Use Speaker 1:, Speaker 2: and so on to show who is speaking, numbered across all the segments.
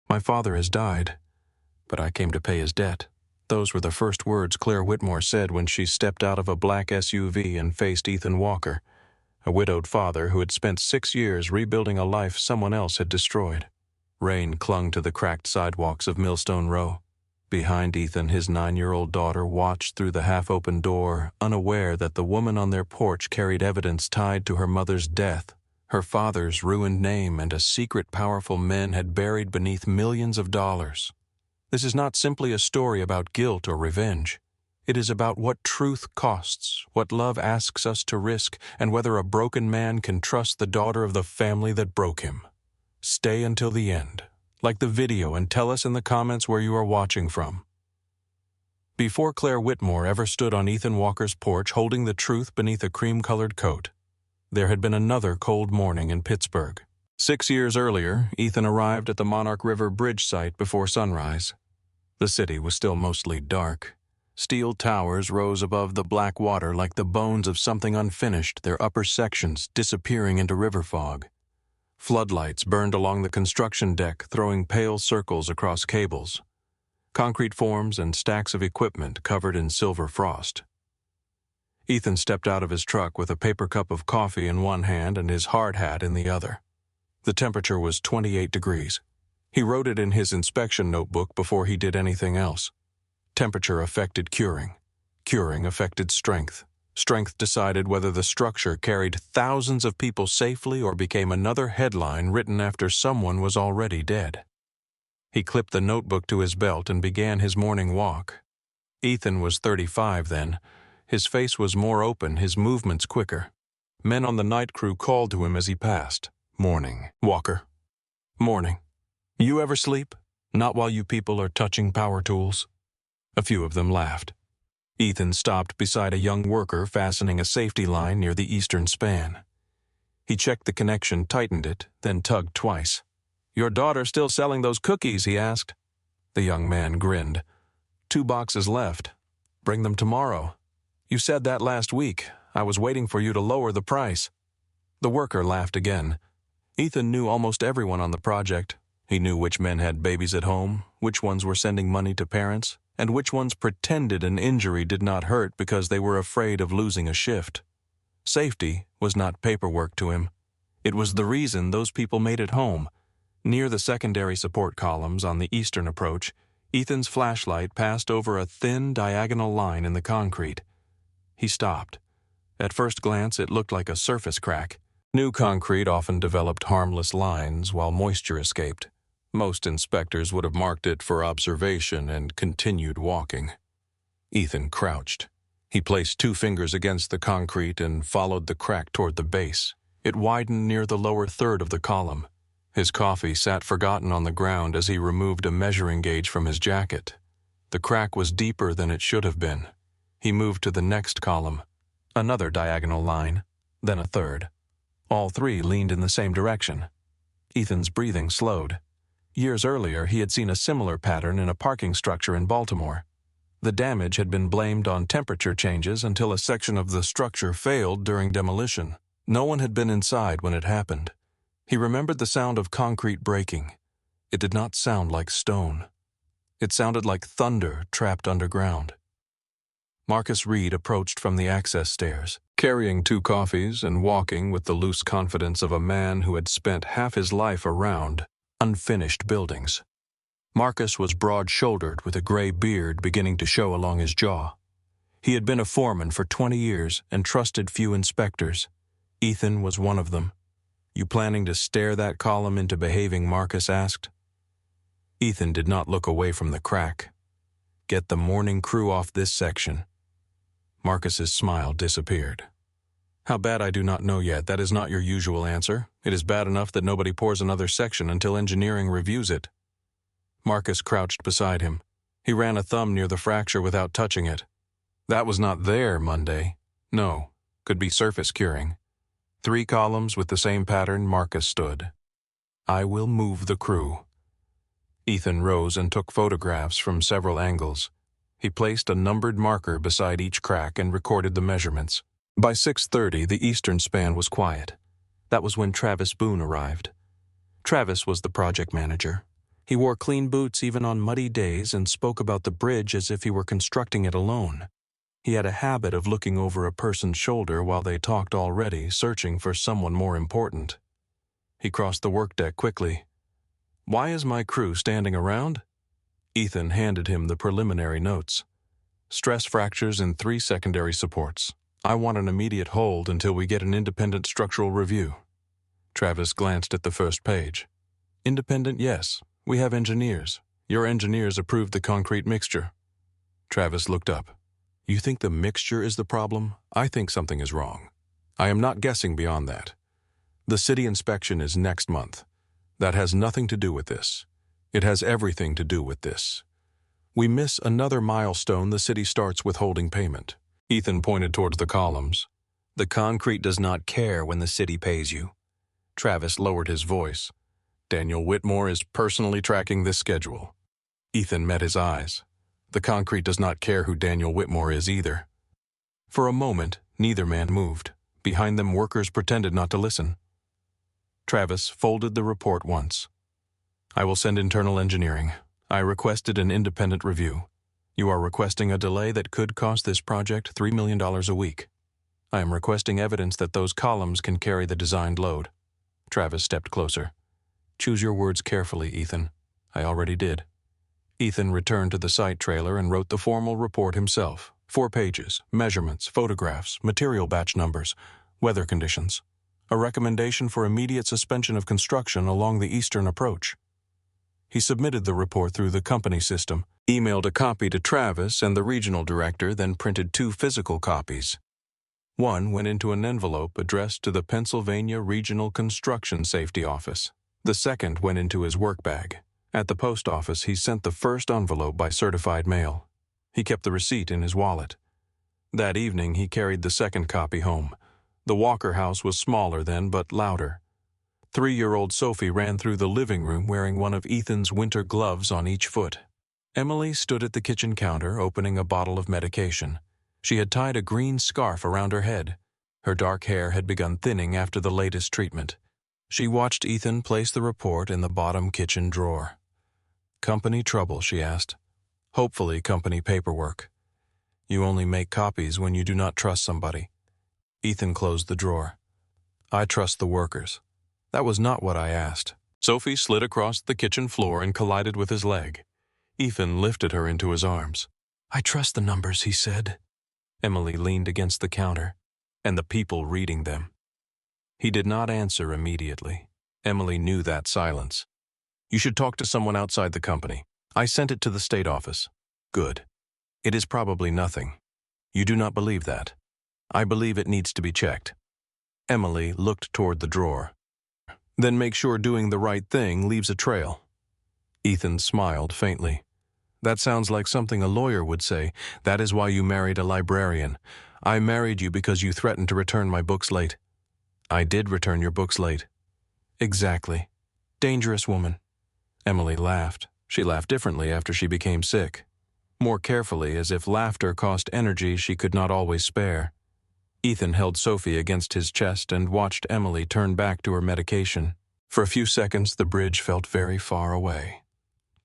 Speaker 1: My father has died, but I came to pay his debt. Those were the first words Claire Whitmore said when she stepped out of a black SUV and faced Ethan Walker, a widowed father who had spent 6 years rebuilding a life someone else had destroyed. Rain clung to the cracked sidewalks of Millstone Row. Behind Ethan, his 9-year-old daughter watched through the half-open door, unaware that the woman on their porch carried evidence tied to her mother's death. Her father's ruined name and a secret powerful men had buried beneath millions of dollars. This is not simply a story about guilt or revenge. It is about what truth costs, what love asks us to risk, and whether a broken man can trust the daughter of the family that broke him. Stay until the end. Like the video, and tell us in the comments where you are watching from. Before Claire Whitmore ever stood on Ethan Walker's porch holding the truth beneath a cream-colored coat, there had been another cold morning in Pittsburgh. 6 years earlier, Ethan arrived at the Monarch River Bridge site before sunrise. The city was still mostly dark. Steel towers rose above the black water like the bones of something unfinished, their upper sections disappearing into river fog. Floodlights burned along the construction deck, throwing pale circles across cables. Concrete forms and stacks of equipment covered in silver frost. Ethan stepped out of his truck with a paper cup of coffee in one hand and his hard hat in the other. The temperature was 28 degrees. He wrote it in his inspection notebook before he did anything else. Temperature affected curing. Curing affected strength. Strength decided whether the structure carried thousands of people safely or became another headline written after someone was already dead. He clipped the notebook to his belt and began his morning walk. Ethan was 35 then. His face was more open, his movements quicker. Men on the night crew called to him as he passed. "Morning, Walker. Morning. You ever sleep? Not while you people are touching power tools?" A few of them laughed. Ethan stopped beside a young worker fastening a safety line near the eastern span. He checked the connection, tightened it, then tugged twice. "Your daughter still selling those cookies?" he asked. The young man grinned. "2 boxes left. Bring them tomorrow. You said that last week. I was waiting for you to lower the price." The worker laughed again. Ethan knew almost everyone on the project. He knew which men had babies at home, which ones were sending money to parents, and which ones pretended an injury did not hurt because they were afraid of losing a shift. Safety was not paperwork to him. It was the reason those people made it home. Near the secondary support columns on the eastern approach, Ethan's flashlight passed over a thin diagonal line in the concrete. He stopped. At first glance, it looked like a surface crack. New concrete often developed harmless lines while moisture escaped. Most inspectors would have marked it for observation and continued walking. Ethan crouched. He placed 2 fingers against the concrete and followed the crack toward the base. It widened near the lower third of the column. His coffee sat forgotten on the ground as he removed a measuring gauge from his jacket. The crack was deeper than it should have been. He moved to the next column. Another diagonal line, then a third. All 3 leaned in the same direction. Ethan's breathing slowed. Years earlier, he had seen a similar pattern in a parking structure in Baltimore. The damage had been blamed on temperature changes until a section of the structure failed during demolition. No one had been inside when it happened. He remembered the sound of concrete breaking. It did not sound like stone. It sounded like thunder trapped underground. Marcus Reed approached from the access stairs, carrying 2 coffees and walking with the loose confidence of a man who had spent half his life around unfinished buildings. Marcus was broad-shouldered with a gray beard beginning to show along his jaw. He had been a foreman for 20 years and trusted few inspectors. Ethan was one of them. "You planning to stare that column into behaving?" Marcus asked. Ethan did not look away from the crack. "Get the morning crew off this section." Marcus's smile disappeared. "How bad I do not know yet. That is not your usual answer. It is bad enough that nobody pours another section until engineering reviews it." Marcus crouched beside him. He ran a thumb near the fracture without touching it. "That was not there Monday. No, could be surface curing." 3 columns with the same pattern. Marcus stood. "I will move the crew." Ethan rose and took photographs from several angles. He placed a numbered marker beside each crack and recorded the measurements. By 6:30, the eastern span was quiet. That was when Travis Boone arrived. Travis was the project manager. He wore clean boots even on muddy days and spoke about the bridge as if he were constructing it alone. He had a habit of looking over a person's shoulder while they talked already, searching for someone more important. He crossed the workdeck quickly. "Why is my crew standing around?" Ethan handed him the preliminary notes. "Stress fractures and 3 secondary supports. I want an immediate hold until we get an independent structural review." Travis glanced at the first page. "Independent, yes. We have engineers. Your engineers approved the concrete mixture." Travis looked up. "You think the mixture is the problem? I think something is wrong. I am not guessing beyond that. The city inspection is next month. That has nothing to do with this. It has everything to do with this. We miss another milestone, the city starts withholding payment." Ethan pointed towards the columns. "The concrete does not care when the city pays you." Travis lowered his voice. "Daniel Whitmore is personally tracking this schedule." Ethan met his eyes. The concrete does not care who Daniel Whitmore is either. For a moment, neither man moved. Behind them, workers pretended not to listen. Travis folded the report once. "I will send internal engineering. I requested an independent review. You are requesting a delay that could cost this project $3 million a week. I am requesting evidence that those columns can carry the designed load." Travis stepped closer. "Choose your words carefully, Ethan." "I already did." Ethan returned to the site trailer and wrote the formal report himself. 4 pages, measurements, photographs, material batch numbers, weather conditions. A recommendation for immediate suspension of construction along the eastern approach. He submitted the report through the company system, emailed a copy to Travis and the regional director, then printed 2 physical copies. One went into an envelope addressed to the Pennsylvania Regional Construction Safety Office. The second went into his work bag. At the post office, he sent the first envelope by certified mail. He kept the receipt in his wallet. That evening, he carried the second copy home. The Walker house was smaller then, but louder. 3-year-old Sophie ran through the living room wearing one of Ethan's winter gloves on each foot. Emily stood at the kitchen counter, opening a bottle of medication. She had tied a green scarf around her head. Her dark hair had begun thinning after the latest treatment. She watched Ethan place the report in the bottom kitchen drawer. "Company trouble?" she asked. "Hopefully company paperwork. You only make copies when you do not trust somebody." Ethan closed the drawer. "I trust the workers." "That was not what I asked." Sophie slid across the kitchen floor and collided with his leg. Ethan lifted her into his arms. "I trust the numbers," he said. Emily leaned against the counter, and the people reading them. He did not answer immediately. Emily knew that silence. "You should talk to someone outside the company. I sent it to the state office." "Good. It is probably nothing. You do not believe that." "I believe it needs to be checked." Emily looked toward the drawer. "Then make sure doing the right thing leaves a trail." Ethan smiled faintly. "That sounds like something a lawyer would say. That is why you married a librarian. I married you because you threatened to return my books late." "I did return your books late." "Exactly. Dangerous woman." Emily laughed. She laughed differently after she became sick. More carefully, as if laughter cost energy she could not always spare. Ethan held Sophie against his chest and watched Emily turn back to her medication. For a few seconds, the bridge felt very far away.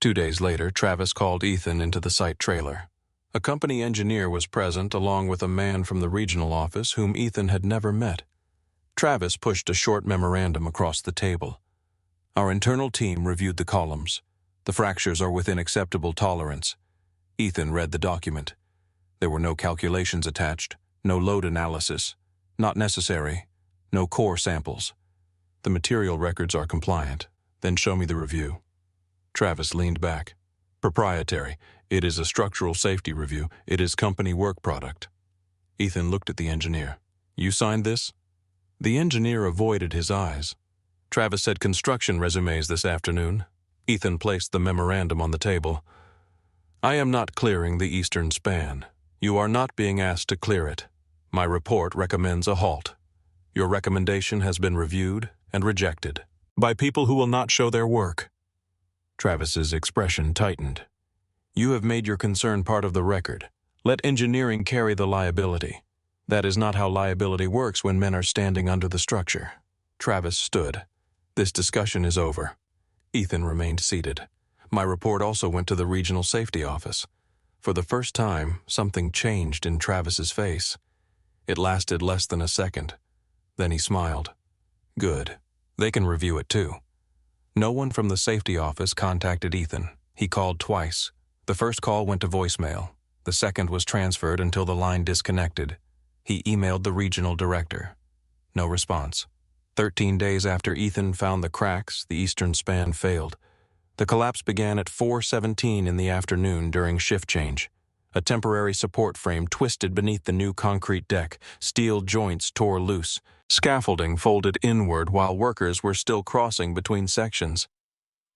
Speaker 1: 2 days later, Travis called Ethan into the site trailer. A company engineer was present, along with a man from the regional office whom Ethan had never met. Travis pushed a short memorandum across the table. "Our internal team reviewed the columns. The fractures are within acceptable tolerance." Ethan read the document. There were no calculations attached, no load analysis, not necessary, no core samples. "The material records are compliant. Then show me the review." Travis leaned back. "Proprietary. It is a structural safety review. It is company work product." Ethan looked at the engineer. "You signed this?" The engineer avoided his eyes. "Travis said construction resumes this afternoon." Ethan placed the memorandum on the table. "I am not clearing the eastern span. You are not being asked to clear it. My report recommends a halt. Your recommendation has been reviewed and rejected by people who will not show their work." Travis's expression tightened. "You have made your concern part of the record. Let engineering carry the liability. That is not how liability works when men are standing under the structure." Travis stood. "This discussion is over." Ethan remained seated. My report also went to the regional safety office. For the first time, something changed in Travis's face. It lasted less than a second. Then he smiled. Good. They can review it too. No one from the safety office contacted Ethan. He called twice. The first call went to voicemail. The second was transferred until the line disconnected. He emailed the regional director. No response. 13 days after Ethan found the cracks, the eastern span failed. The collapse began at 4:17 in the afternoon during shift change. A temporary support frame twisted beneath the new concrete deck. Steel joints tore loose. Scaffolding folded inward while workers were still crossing between sections.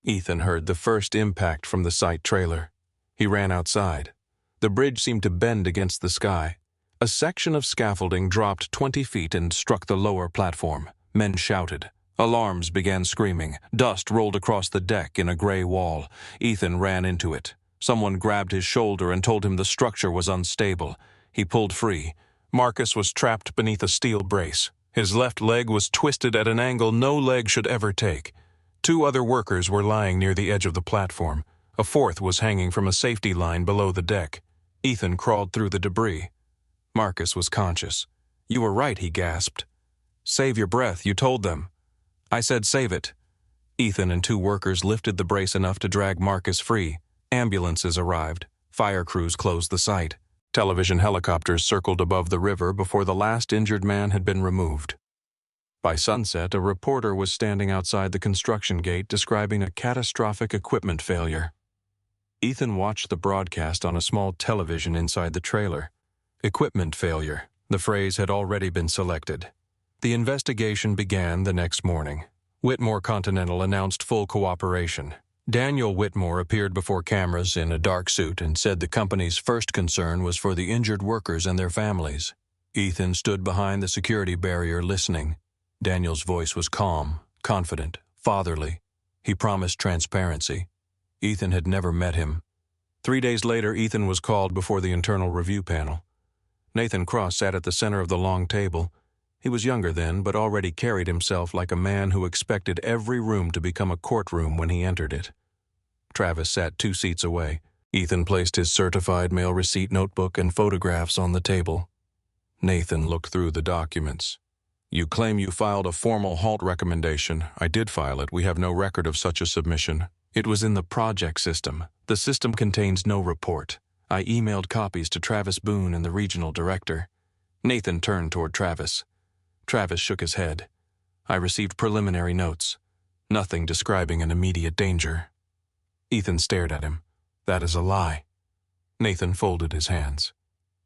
Speaker 1: Ethan heard the first impact from the site trailer. He ran outside. The bridge seemed to bend against the sky. A section of scaffolding dropped 20 feet and struck the lower platform. Men shouted. Alarms began screaming. Dust rolled across the deck in a gray wall. Ethan ran into it. Someone grabbed his shoulder and told him the structure was unstable. He pulled free. Marcus was trapped beneath a steel brace. His left leg was twisted at an angle no leg should ever take. 2 other workers were lying near the edge of the platform. A fourth was hanging from a safety line below the deck. Ethan crawled through the debris. Marcus was conscious. "You were right," he gasped. "Save your breath, you told them." "I said save it." Ethan and 2 workers lifted the brace enough to drag Marcus free. Ambulances arrived. Fire crews closed the site. Television helicopters circled above the river before the last injured man had been removed. By sunset, a reporter was standing outside the construction gate describing a catastrophic equipment failure. Ethan watched the broadcast on a small television inside the trailer. Equipment failure. The phrase had already been selected. The investigation began the next morning. Whitmore Continental announced full cooperation. Daniel Whitmore appeared before cameras in a dark suit and said the company's first concern was for the injured workers and their families. Ethan stood behind the security barrier listening. Daniel's voice was calm, confident, fatherly. He promised transparency. Ethan had never met him. 3 days later, Ethan was called before the internal review panel. Nathan Cross sat at the center of the long table. He was younger then, but already carried himself like a man who expected every room to become a courtroom when he entered it. Travis sat 2 seats away. Ethan placed his certified mail receipt notebook and photographs on the table. Nathan looked through the documents. "You claim you filed a formal halt recommendation. I did file it. We have no record of such a submission. It was in the project system. The system contains no report. I emailed copies to Travis Boone and the regional director." Nathan turned toward Travis. Travis shook his head. "I received preliminary notes. Nothing describing an immediate danger." Ethan stared at him. "That is a lie." Nathan folded his hands.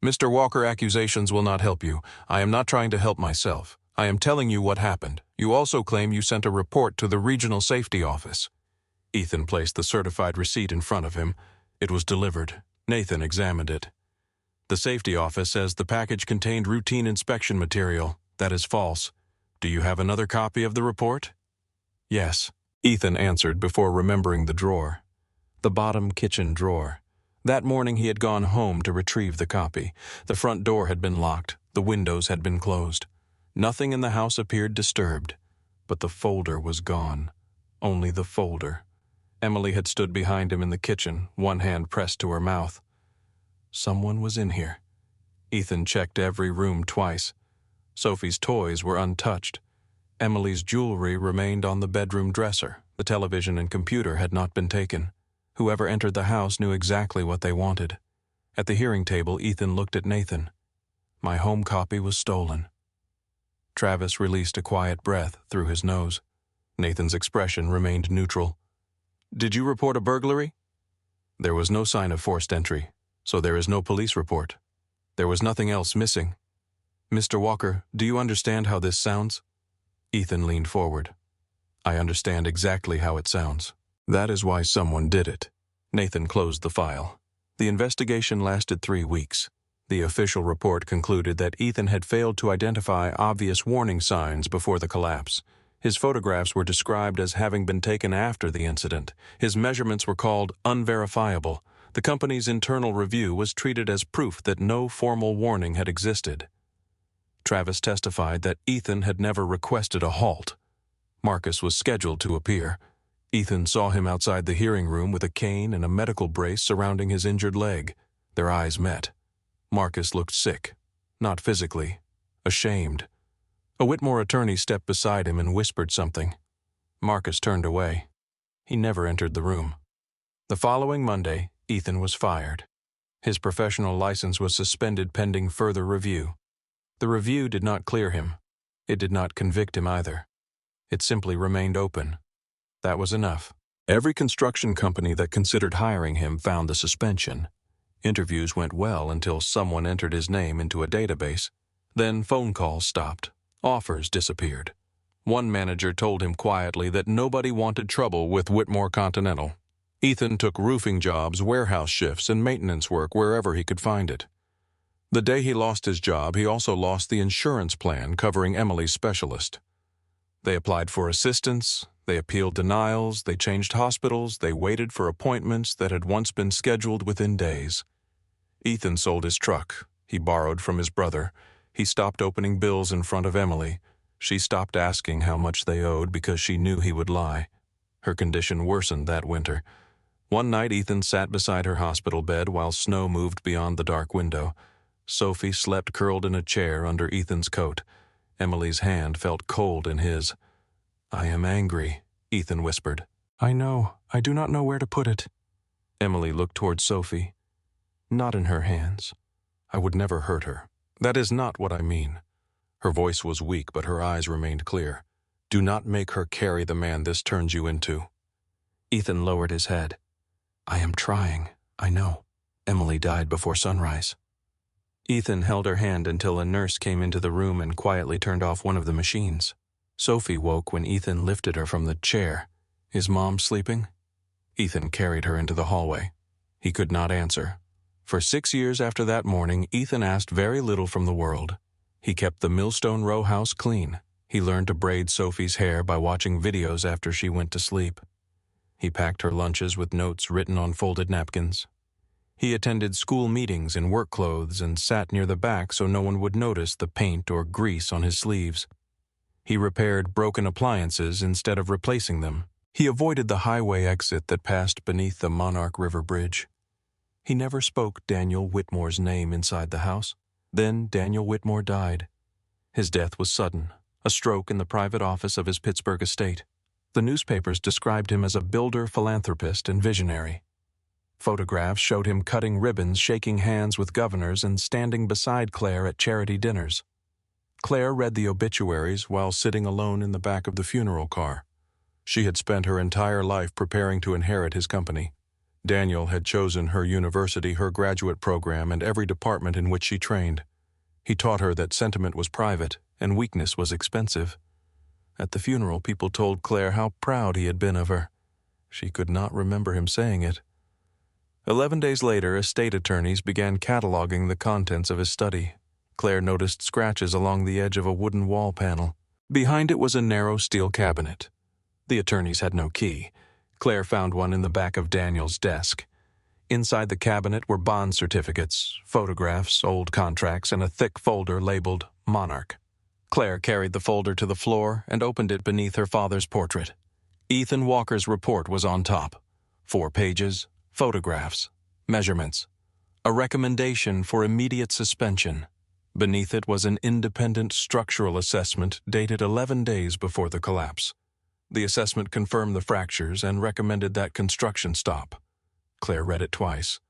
Speaker 1: "Mr. Walker, accusations will not help you. I am not trying to help myself. I am telling you what happened. You also claim you sent a report to the regional safety office." Ethan placed the certified receipt in front of him. It was delivered. Nathan examined it. "The safety office says the package contained routine inspection material. That is false. Do you have another copy of the report?" "Yes," Ethan answered before remembering the drawer. The bottom kitchen drawer. That morning he had gone home to retrieve the copy. The front door had been locked. The windows had been closed. Nothing in the house appeared disturbed. But the folder was gone. Only the folder. Emily had stood behind him in the kitchen, one hand pressed to her mouth. Someone was in here. Ethan checked every room twice. Sophie's toys were untouched. Emily's jewelry remained on the bedroom dresser. The television and computer had not been taken. Whoever entered the house knew exactly what they wanted. At the hearing table, Ethan looked at Nathan. "My home copy was stolen." Travis released a quiet breath through his nose. Nathan's expression remained neutral. "Did you report a burglary?" "There was no sign of forced entry, so there is no police report. There was nothing else missing." "Mr. Walker, do you understand how this sounds?" Ethan leaned forward. "I understand exactly how it sounds. That is why someone did it." Nathan closed the file. The investigation lasted 3 weeks. The official report concluded that Ethan had failed to identify obvious warning signs before the collapse. His photographs were described as having been taken after the incident. His measurements were called unverifiable. The company's internal review was treated as proof that no formal warning had existed. Travis testified that Ethan had never requested a halt. Marcus was scheduled to appear. Ethan saw him outside the hearing room with a cane and a medical brace surrounding his injured leg. Their eyes met. Marcus looked sick, not physically, ashamed. A Whitmore attorney stepped beside him and whispered something. Marcus turned away. He never entered the room. The following Monday, Ethan was fired. His professional license was suspended pending further review. The review did not clear him. It did not convict him either. It simply remained open. That was enough. Every construction company that considered hiring him found the suspension. Interviews went well until someone entered his name into a database. Then phone calls stopped. Offers disappeared. One manager told him quietly that nobody wanted trouble with Whitmore Continental. Ethan took roofing jobs, warehouse shifts, and maintenance work wherever he could find it. The day he lost his job, he also lost the insurance plan covering Emily's specialist. They applied for assistance, they appealed denials, they changed hospitals, they waited for appointments that had once been scheduled within days. Ethan sold his truck. He borrowed from his brother. He stopped opening bills in front of Emily. She stopped asking how much they owed because she knew he would lie. Her condition worsened that winter. One night, Ethan sat beside her hospital bed while snow moved beyond the dark window. Sophie slept curled in a chair under Ethan's coat. Emily's hand felt cold in his. "I am angry," Ethan whispered. "I know. I do not know where to put it." Emily looked toward Sophie. "Not in her hands. I would never hurt her. That is not what I mean." Her voice was weak, but her eyes remained clear. "Do not make her carry the man this turns you into." Ethan lowered his head. "I am trying, I know. Emily died before sunrise." Ethan held her hand until a nurse came into the room and quietly turned off one of the machines. Sophie woke when Ethan lifted her from the chair. "Is Mom sleeping?" Ethan carried her into the hallway. He could not answer. For 6 years after that morning, Ethan asked very little from the world. He kept the Millstone Row house clean. He learned to braid Sophie's hair by watching videos after she went to sleep. He packed her lunches with notes written on folded napkins. He attended school meetings in work clothes and sat near the back so no one would notice the paint or grease on his sleeves. He repaired broken appliances instead of replacing them. He avoided the highway exit that passed beneath the Monarch River Bridge. He never spoke Daniel Whitmore's name inside the house. Then Daniel Whitmore died. His death was sudden, a stroke in the private office of his Pittsburgh estate. The newspapers described him as a builder, philanthropist, and visionary. Photographs showed him cutting ribbons, shaking hands with governors, and standing beside Claire at charity dinners. Claire read the obituaries while sitting alone in the back of the funeral car. She had spent her entire life preparing to inherit his company. Daniel had chosen her university, her graduate program, and every department in which she trained. He taught her that sentiment was private and weakness was expensive. At the funeral, people told Claire how proud he had been of her. She could not remember him saying it. 11 days later, estate attorneys began cataloging the contents of his study. Claire noticed scratches along the edge of a wooden wall panel. Behind it was a narrow steel cabinet. The attorneys had no key. Claire found one in the back of Daniel's desk. Inside the cabinet were bond certificates, photographs, old contracts, and a thick folder labeled Monarch. Claire carried the folder to the floor and opened it beneath her father's portrait. Ethan Walker's report was on top. 4 pages, photographs, measurements, a recommendation for immediate suspension. Beneath it was an independent structural assessment dated 11 days before the collapse. The assessment confirmed the fractures and recommended that construction stop. Claire read it twice.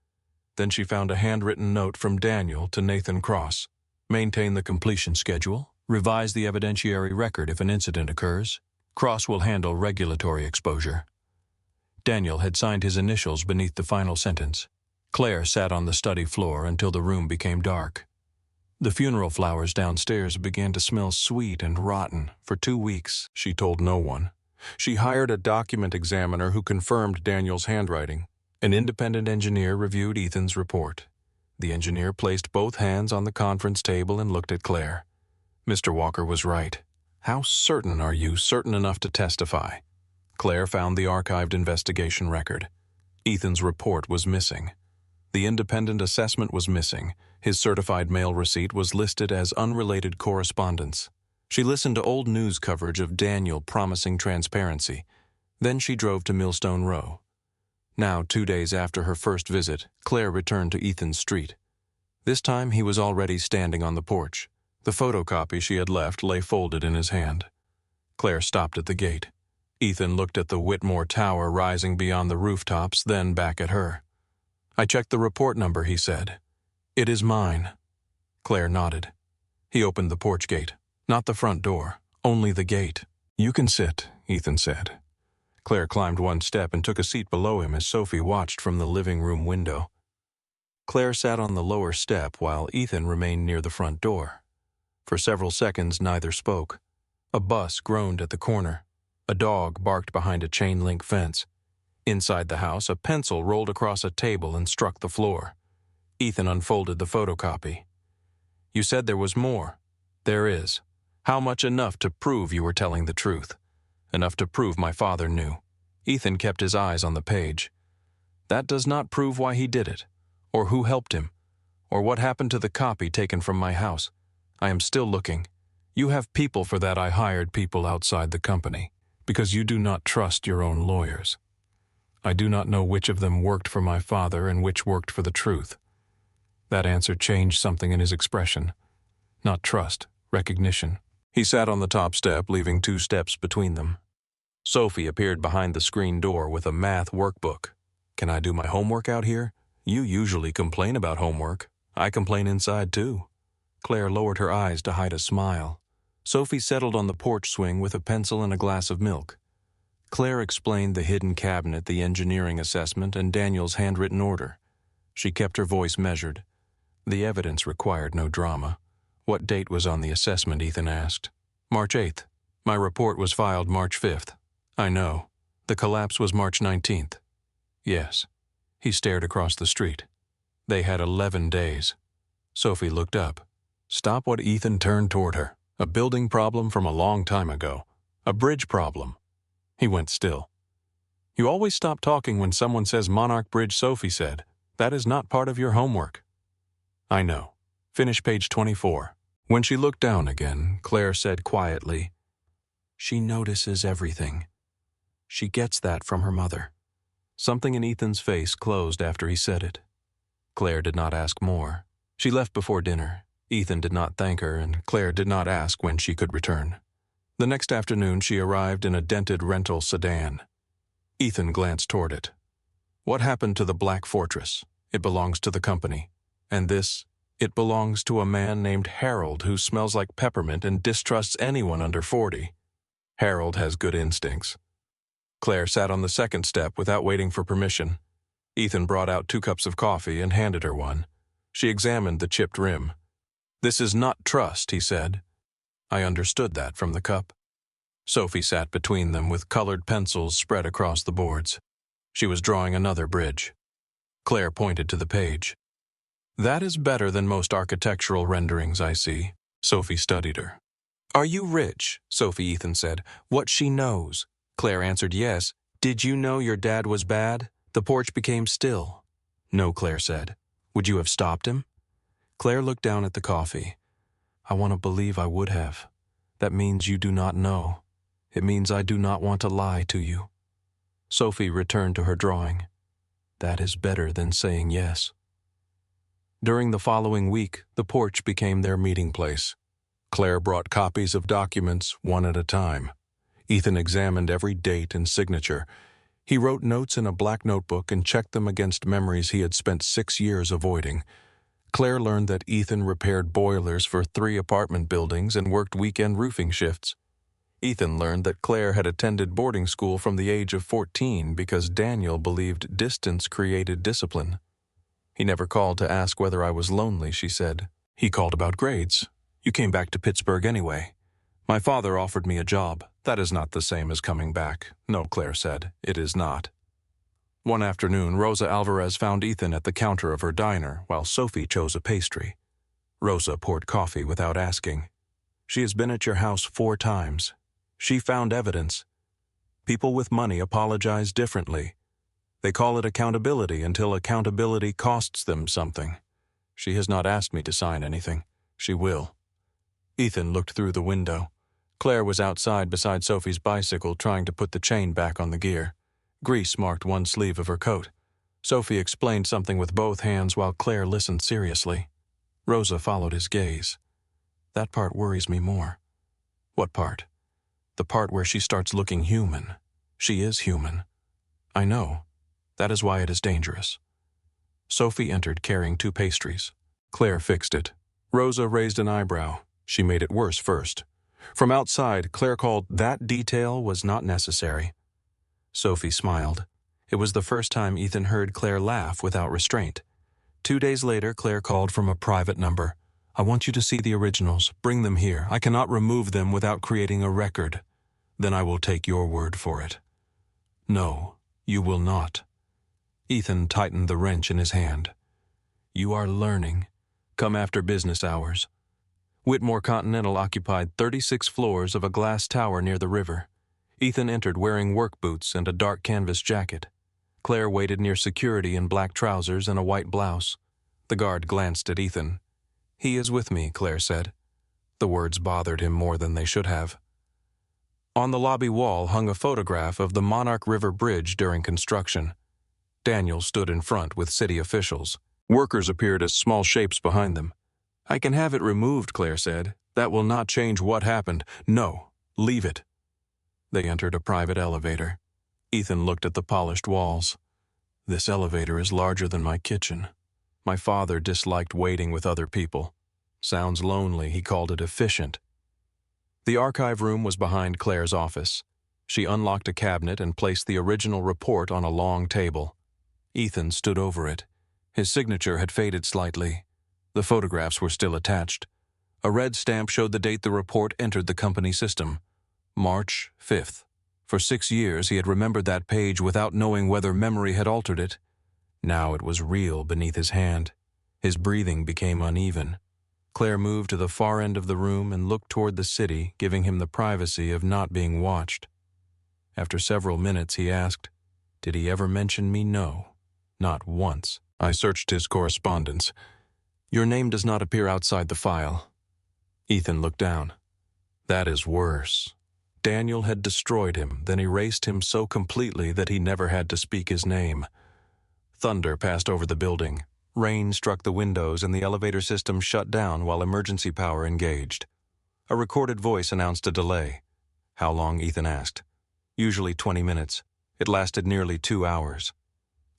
Speaker 1: Then she found a handwritten note from Daniel to Nathan Cross. Maintain the completion schedule. Revise the evidentiary record if an incident occurs. Cross will handle regulatory exposure. Daniel had signed his initials beneath the final sentence. Claire sat on the study floor until the room became dark. The funeral flowers downstairs began to smell sweet and rotten. For 2 weeks, she told no one. She hired a document examiner who confirmed Daniel's handwriting. An independent engineer reviewed Ethan's report. The engineer placed both hands on the conference table and looked at Claire. Mr. Walker was right. How certain are you, certain enough to testify? Claire found the archived investigation record. Ethan's report was missing. The independent assessment was missing. His certified mail receipt was listed as unrelated correspondence. She listened to old news coverage of Daniel promising transparency. Then she drove to Millstone Row. Now, 2 days after her first visit, Claire returned to Ethan's street. This time he was already standing on the porch. The photocopy she had left lay folded in his hand. Claire stopped at the gate. Ethan looked at the Whitmore Tower rising beyond the rooftops, then back at her. "I checked the report number," he said. "It is mine." Claire nodded. He opened the porch gate. Not the front door, only the gate. "You can sit," Ethan said. Claire climbed one step and took a seat below him as Sophie watched from the living room window. Claire sat on the lower step while Ethan remained near the front door. For several seconds neither spoke. A bus groaned at the corner. A dog barked behind a chain-link fence. Inside the house, a pencil rolled across a table and struck the floor. Ethan unfolded the photocopy. "You said there was more. There is. How much enough to prove you were telling the truth? Enough to prove my father knew." Ethan kept his eyes on the page. "That does not prove why he did it, or who helped him, or what happened to the copy taken from my house. I am still looking. You have people for that. I hired people outside the company, because you do not trust your own lawyers. I do not know which of them worked for my father and which worked for the truth." That answer changed something in his expression. Not trust, recognition. He sat on the top step, leaving 2 steps between them. Sophie appeared behind the screen door with a math workbook. "Can I do my homework out here? You usually complain about homework. I complain inside too." Claire lowered her eyes to hide a smile. Sophie settled on the porch swing with a pencil and a glass of milk. Claire explained the hidden cabinet, the engineering assessment, and Daniel's handwritten order. She kept her voice measured. The evidence required no drama. "What date was on the assessment?" Ethan asked. "March 8th. My report was filed March 5th. "I know. The collapse was March 19th. "Yes." He stared across the street. "They had 11 days. Sophie looked up. "Stop what?" Ethan turned toward her. "A building problem from a long time ago. A bridge problem." He went still. "You always stop talking when someone says Monarch Bridge," Sophie said. "That is not part of your homework." "I know. Finish page 24. When she looked down again, Claire said quietly, "She notices everything. She gets that from her mother." Something in Ethan's face closed after he said it. Claire did not ask more. She left before dinner. Ethan did not thank her, and Claire did not ask when she could return. The next afternoon she arrived in a dented rental sedan. Ethan glanced toward it. "What happened to the Black Fortress? It belongs to the company. And this, it belongs to a man named Harold who smells like peppermint and distrusts anyone under 40. Harold has good instincts." Claire sat on the second step without waiting for permission. Ethan brought out 2 cups of coffee and handed her one. She examined the chipped rim. "This is not trust," he said. "I understood that from the cup." Sophie sat between them with colored pencils spread across the boards. She was drawing another bridge. Claire pointed to the page. "That is better than most architectural renderings I see." Sophie studied her. "Are you rich?" Sophie Ethan said. "What she knows." Claire answered yes. "Did you know your dad was bad?" The porch became still. "No," Claire said. "Would you have stopped him?" Claire looked down at the coffee. "I want to believe I would have. That means you do not know. It means I do not want to lie to you." Sophie returned to her drawing. "That is better than saying yes." During the following week, the porch became their meeting place. Claire brought copies of documents one at a time. Ethan examined every date and signature. He wrote notes in a black notebook and checked them against memories he had spent 6 years avoiding. Claire learned that Ethan repaired boilers for 3 apartment buildings and worked weekend roofing shifts. Ethan learned that Claire had attended boarding school from the age of 14 because Daniel believed distance created discipline. "He never called to ask whether I was lonely," she said. "He called about grades. You came back to Pittsburgh anyway. My father offered me a job. That is not the same as coming back." "No," Claire said. "It is not." One afternoon, Rosa Alvarez found Ethan at the counter of her diner while Sophie chose a pastry. Rosa poured coffee without asking. "She has been at your house 4 times. She found evidence. People with money apologize differently. They call it accountability until accountability costs them something. She has not asked me to sign anything. She will." Ethan looked through the window. Claire was outside beside Sophie's bicycle trying to put the chain back on the gear. Grease marked one sleeve of her coat. Sophie explained something with both hands while Claire listened seriously. Rosa followed his gaze. That part worries me more. What part? The part where she starts looking human. She is human. I know. That is why it is dangerous. Sophie entered carrying 2 pastries. Claire fixed it. Rosa raised an eyebrow. She made it worse first. From outside, Claire called that detail was not necessary. Sophie smiled. It was the first time Ethan heard Claire laugh without restraint. 2 days later, Claire called from a private number. I want you to see the originals. Bring them here. I cannot remove them without creating a record. Then I will take your word for it. No, you will not. Ethan tightened the wrench in his hand. You are learning. Come after business hours. Whitmore Continental occupied 36 floors of a glass tower near the river. Ethan entered wearing work boots and a dark canvas jacket. Claire waited near security in black trousers and a white blouse. The guard glanced at Ethan. He is with me, Claire said. The words bothered him more than they should have. On the lobby wall hung a photograph of the Monarch River Bridge during construction. Daniel stood in front with city officials. Workers appeared as small shapes behind them. I can have it removed, Claire said. That will not change what happened. No, leave it. They entered a private elevator. Ethan looked at the polished walls. This elevator is larger than my kitchen. My father disliked waiting with other people. Sounds lonely, he called it efficient. The archive room was behind Claire's office. She unlocked a cabinet and placed the original report on a long table. Ethan stood over it. His signature had faded slightly. The photographs were still attached. A red stamp showed the date the report entered the company system. March 5th. For 6 years he had remembered that page without knowing whether memory had altered it. Now it was real beneath his hand. His breathing became uneven. Claire moved to the far end of the room and looked toward the city, giving him the privacy of not being watched. After several minutes he asked, Did he ever mention me? No. Not once. I searched his correspondence. Your name does not appear outside the file. Ethan looked down. That is worse. Daniel had destroyed him, then erased him so completely that he never had to speak his name. Thunder passed over the building. Rain struck the windows and the elevator system shut down while emergency power engaged. A recorded voice announced a delay. How long, Ethan asked. Usually 20 minutes. It lasted nearly 2 hours.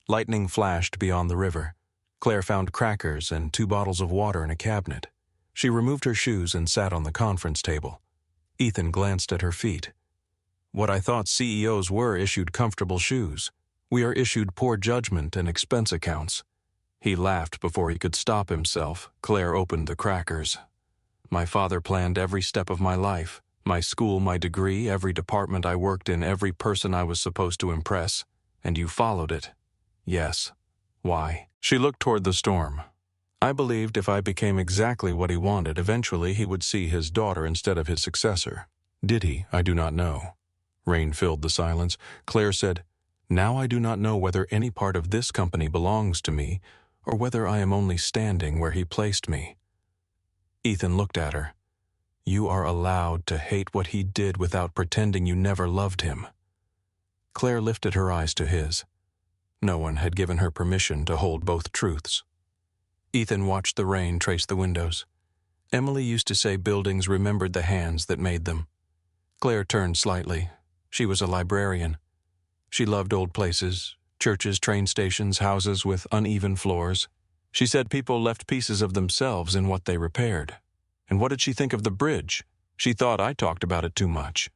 Speaker 1: Lightning flashed beyond the river. Claire found crackers and 2 bottles of water in a cabinet. She removed her shoes and sat on the conference table. Ethan glanced at her feet. What I thought CEOs were issued comfortable shoes. We are issued poor judgment and expense accounts. He laughed before he could stop himself. Claire opened the crackers. My father planned every step of my life. My school, my degree, every department I worked in, every person I was supposed to impress. And you followed it. Yes. Why? She looked toward the storm. I believed if I became exactly what he wanted, eventually he would see his daughter instead of his successor. Did he? I do not know. Rain filled the silence. Claire said, Now I do not know whether any part of this company belongs to me, or whether I am only standing where he placed me. Ethan looked at her. You are allowed to hate what he did without pretending you never loved him. Claire lifted her eyes to his. No one had given her permission to hold both truths. Ethan watched the rain trace the windows. Emily used to say buildings remembered the hands that made them. Claire turned slightly. She was a librarian. She loved old places, churches, train stations, houses with uneven floors. She said people left pieces of themselves in what they repaired. And what did she think of the bridge? She thought I talked about it too much.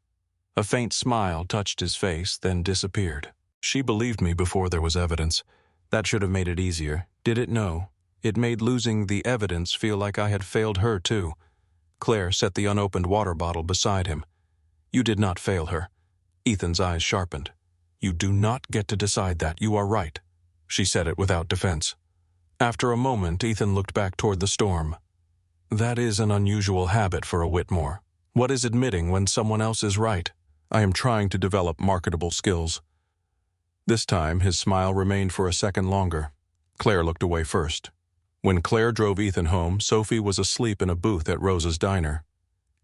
Speaker 1: A faint smile touched his face, then disappeared. She believed me before there was evidence. That should have made it easier. Did it? No. It made losing the evidence feel like I had failed her, too. Claire set the unopened water bottle beside him. You did not fail her. Ethan's eyes sharpened. You do not get to decide that. You are right. She said it without defense. After a moment, Ethan looked back toward the storm. That is an unusual habit for a Whitmore. What is admitting when someone else is right? I am trying to develop marketable skills. This time, his smile remained for a second longer. Claire looked away first. When Claire drove Ethan home, Sophie was asleep in a booth at Rosa's diner.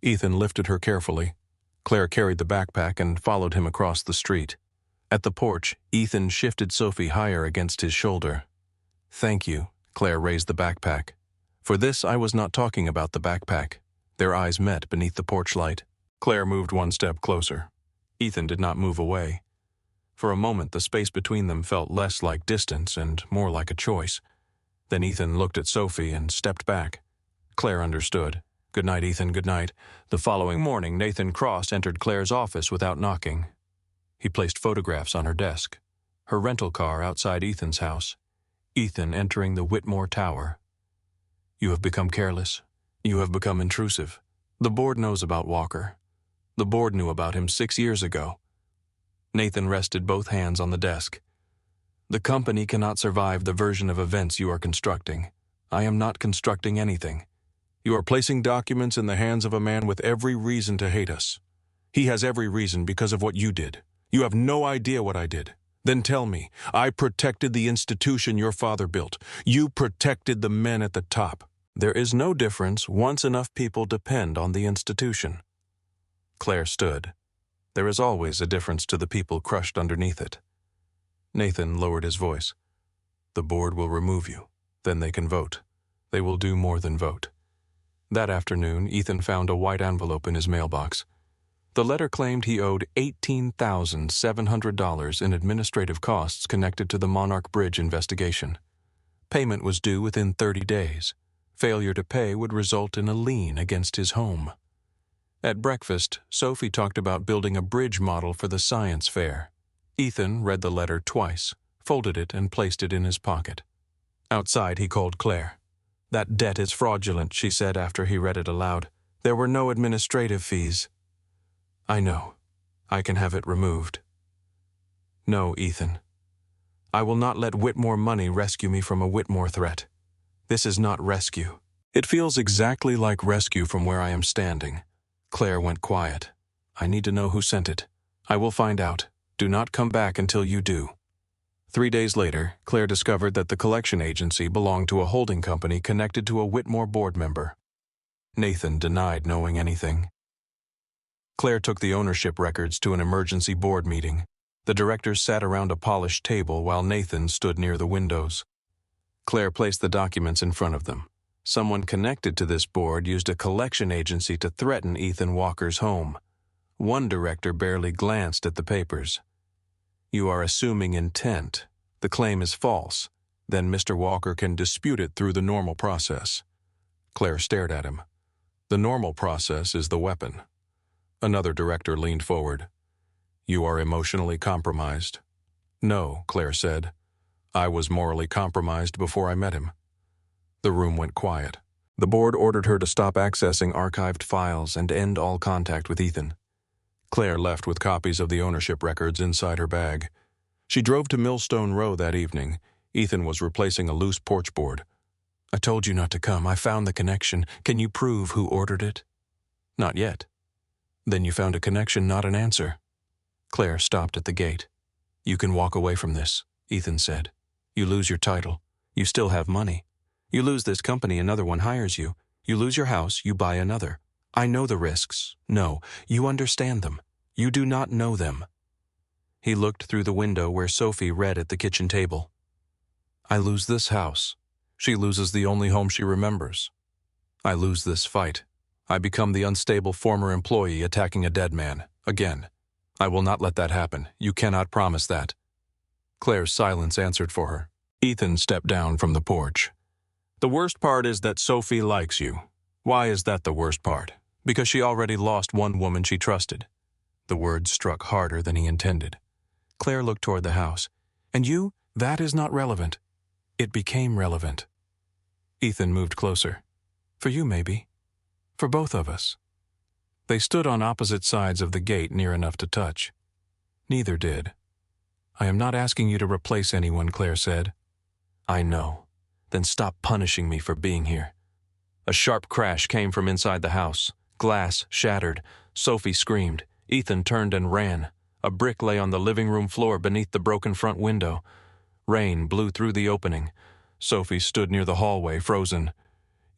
Speaker 1: Ethan lifted her carefully. Claire carried the backpack and followed him across the street. At the porch, Ethan shifted Sophie higher against his shoulder. "Thank you," Claire raised the backpack. "For this I was not talking about the backpack." Their eyes met beneath the porch light. Claire moved one step closer. Ethan did not move away. For a moment, the space between them felt less like distance and more like a choice. Then Ethan looked at Sophie and stepped back. Claire understood. "Good night, Ethan, good night." The following morning, Nathan Cross entered Claire's office without knocking. He placed photographs on her desk. Her rental car outside Ethan's house. Ethan entering the Whitmore Tower. "You have become careless. You have become intrusive. The board knows about Walker. The board knew about him 6 years ago." Nathan rested both hands on the desk. "The company cannot survive the version of events you are constructing. I am not constructing anything. You are placing documents in the hands of a man with every reason to hate us. He has every reason because of what you did. You have no idea what I did. Then tell me, I protected the institution your father built. You protected the men at the top. There is no difference once enough people depend on the institution." Claire stood. There is always a difference to the people crushed underneath it. Nathan lowered his voice. "The board will remove you. Then they can vote. They will do more than vote." That afternoon, Ethan found a white envelope in his mailbox. The letter claimed he owed $18,700 in administrative costs connected to the Monarch Bridge investigation. Payment was due within 30 days. Failure to pay would result in a lien against his home. At breakfast, Sophie talked about building a bridge model for the science fair. Ethan read the letter twice, folded it, and placed it in his pocket. Outside, he called Claire. "That debt is fraudulent," she said after he read it aloud. "There were no administrative fees." "I know. I can have it removed." "No, Ethan. I will not let Whitmore money rescue me from a Whitmore threat. This is not rescue." "It feels exactly like rescue from where I am standing." Claire went quiet. "I need to know who sent it. I will find out. Do not come back until you do." 3 days later, Claire discovered that the collection agency belonged to a holding company connected to a Whitmore board member. Nathan denied knowing anything. Claire took the ownership records to an emergency board meeting. The directors sat around a polished table while Nathan stood near the windows. Claire placed the documents in front of them. Someone connected to this board used a collection agency to threaten Ethan Walker's home. One director barely glanced at the papers. "You are assuming intent. The claim is false. Then Mr. Walker can dispute it through the normal process." Claire stared at him. "The normal process is the weapon." Another director leaned forward. "You are emotionally compromised." "No," Claire said. "I was morally compromised before I met him." The room went quiet. The board ordered her to stop accessing archived files and end all contact with Ethan. Claire left with copies of the ownership records inside her bag. She drove to Millstone Row that evening. Ethan was replacing a loose porch board. "I told you not to come. I found the connection. Can you prove who ordered it?" "Not yet." "Then you found a connection, not an answer." Claire stopped at the gate. "You can walk away from this," Ethan said. "You lose your title. You still have money. You lose this company, another one hires you. You lose your house, you buy another. I know the risks. No, you understand them. You do not know them." He looked through the window where Sophie read at the kitchen table. "I lose this house. She loses the only home she remembers. I lose this fight. I become the unstable former employee attacking a dead man, again. I will not let that happen. You cannot promise that." Claire's silence answered for her. Ethan stepped down from the porch. "The worst part is that Sophie likes you. Why is that the worst part? Because she already lost one woman she trusted." The words struck harder than he intended. Claire looked toward the house. "And you? That is not relevant." "It became relevant." Ethan moved closer. "For you, maybe. For both of us." They stood on opposite sides of the gate near enough to touch. Neither did. "I am not asking you to replace anyone," Claire said. "I know. Then stop punishing me for being here." A sharp crash came from inside the house. Glass shattered. Sophie screamed. Ethan turned and ran. A brick lay on the living room floor beneath the broken front window. Rain blew through the opening. Sophie stood near the hallway, frozen.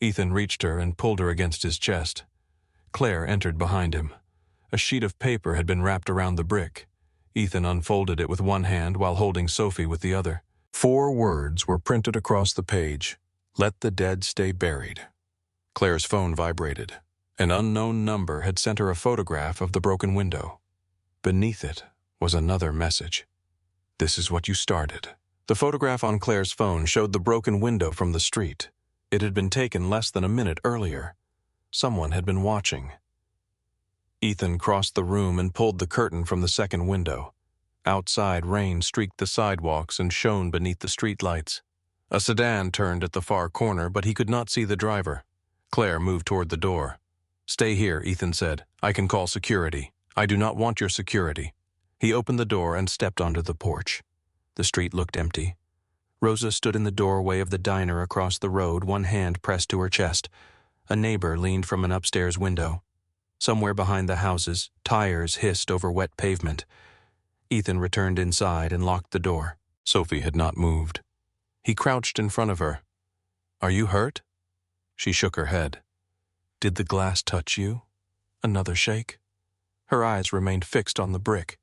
Speaker 1: Ethan reached her and pulled her against his chest. Claire entered behind him. A sheet of paper had been wrapped around the brick. Ethan unfolded it with one hand while holding Sophie with the other. 4 words were printed across the page. Let the dead stay buried. Claire's phone vibrated. An unknown number had sent her a photograph of the broken window. Beneath it was another message. This is what you started. The photograph on Claire's phone showed the broken window from the street. It had been taken less than a minute earlier. Someone had been watching. Ethan crossed the room and pulled the curtain from the second window. Outside, rain streaked the sidewalks and shone beneath the streetlights. A sedan turned at the far corner, but he could not see the driver. Claire moved toward the door. Stay here, Ethan said. I can call security. I do not want your security. He opened the door and stepped onto the porch. The street looked empty. Rosa stood in the doorway of the diner across the road, one hand pressed to her chest. A neighbor leaned from an upstairs window. Somewhere behind the houses, tires hissed over wet pavement. Ethan returned inside and locked the door. Sophie had not moved. He crouched in front of her. Are you hurt? She shook her head. Did the glass touch you? Another shake? Her eyes remained fixed on the brick.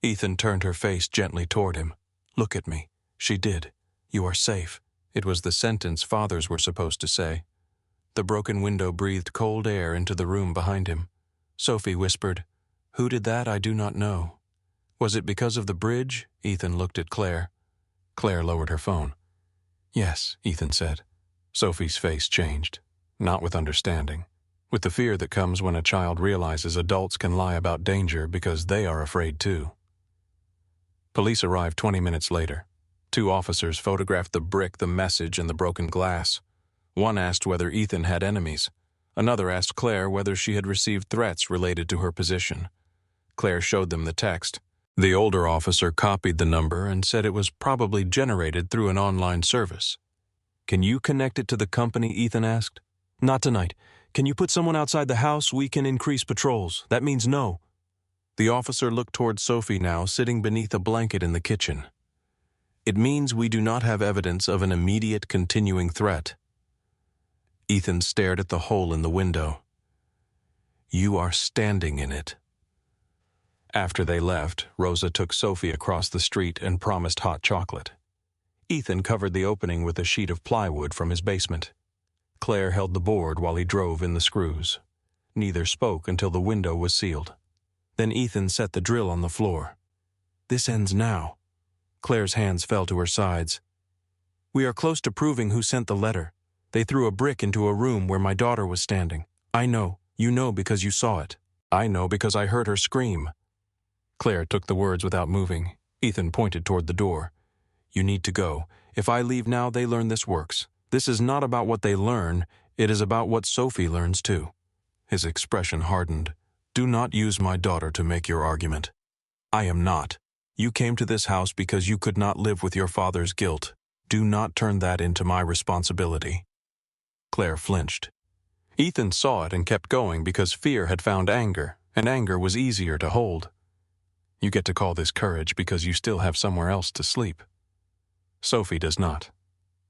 Speaker 1: Ethan turned her face gently toward him. Look at me. She did. You are safe. It was the sentence fathers were supposed to say. The broken window breathed cold air into the room behind him. Sophie whispered, Who did that? I do not know. Was it because of the bridge? Ethan looked at Claire. Claire lowered her phone. Yes, Ethan said. Sophie's face changed, not with understanding, with the fear that comes when a child realizes adults can lie about danger because they are afraid too. Police arrived 20 minutes later. 2 officers photographed the brick, the message, and the broken glass. One asked whether Ethan had enemies. Another asked Claire whether she had received threats related to her position. Claire showed them the text. The older officer copied the number and said it was probably generated through an online service. Can you connect it to the company? Ethan asked. Not tonight. Can you put someone outside the house? We can increase patrols. That means no. The officer looked toward Sophie now, sitting beneath a blanket in the kitchen. It means we do not have evidence of an immediate continuing threat. Ethan stared at the hole in the window. You are standing in it. After they left, Rosa took Sophie across the street and promised hot chocolate. Ethan covered the opening with a sheet of plywood from his basement. Claire held the board while he drove in the screws. Neither spoke until the window was sealed. Then Ethan set the drill on the floor. This ends now. Claire's hands fell to her sides. We are close to proving who sent the letter. They threw a brick into a room where my daughter was standing. I know. You know because you saw it. I know because I heard her scream. Claire took the words without moving. Ethan pointed toward the door. You need to go. If I leave now, they learn this works. This is not about what they learn. It is about what Sophie learns too. His expression hardened. Do not use my daughter to make your argument. I am not. You came to this house because you could not live with your father's guilt. Do not turn that into my responsibility. Claire flinched. Ethan saw it and kept going because fear had found anger, and anger was easier to hold. You get to call this courage because you still have somewhere else to sleep. Sophie does not.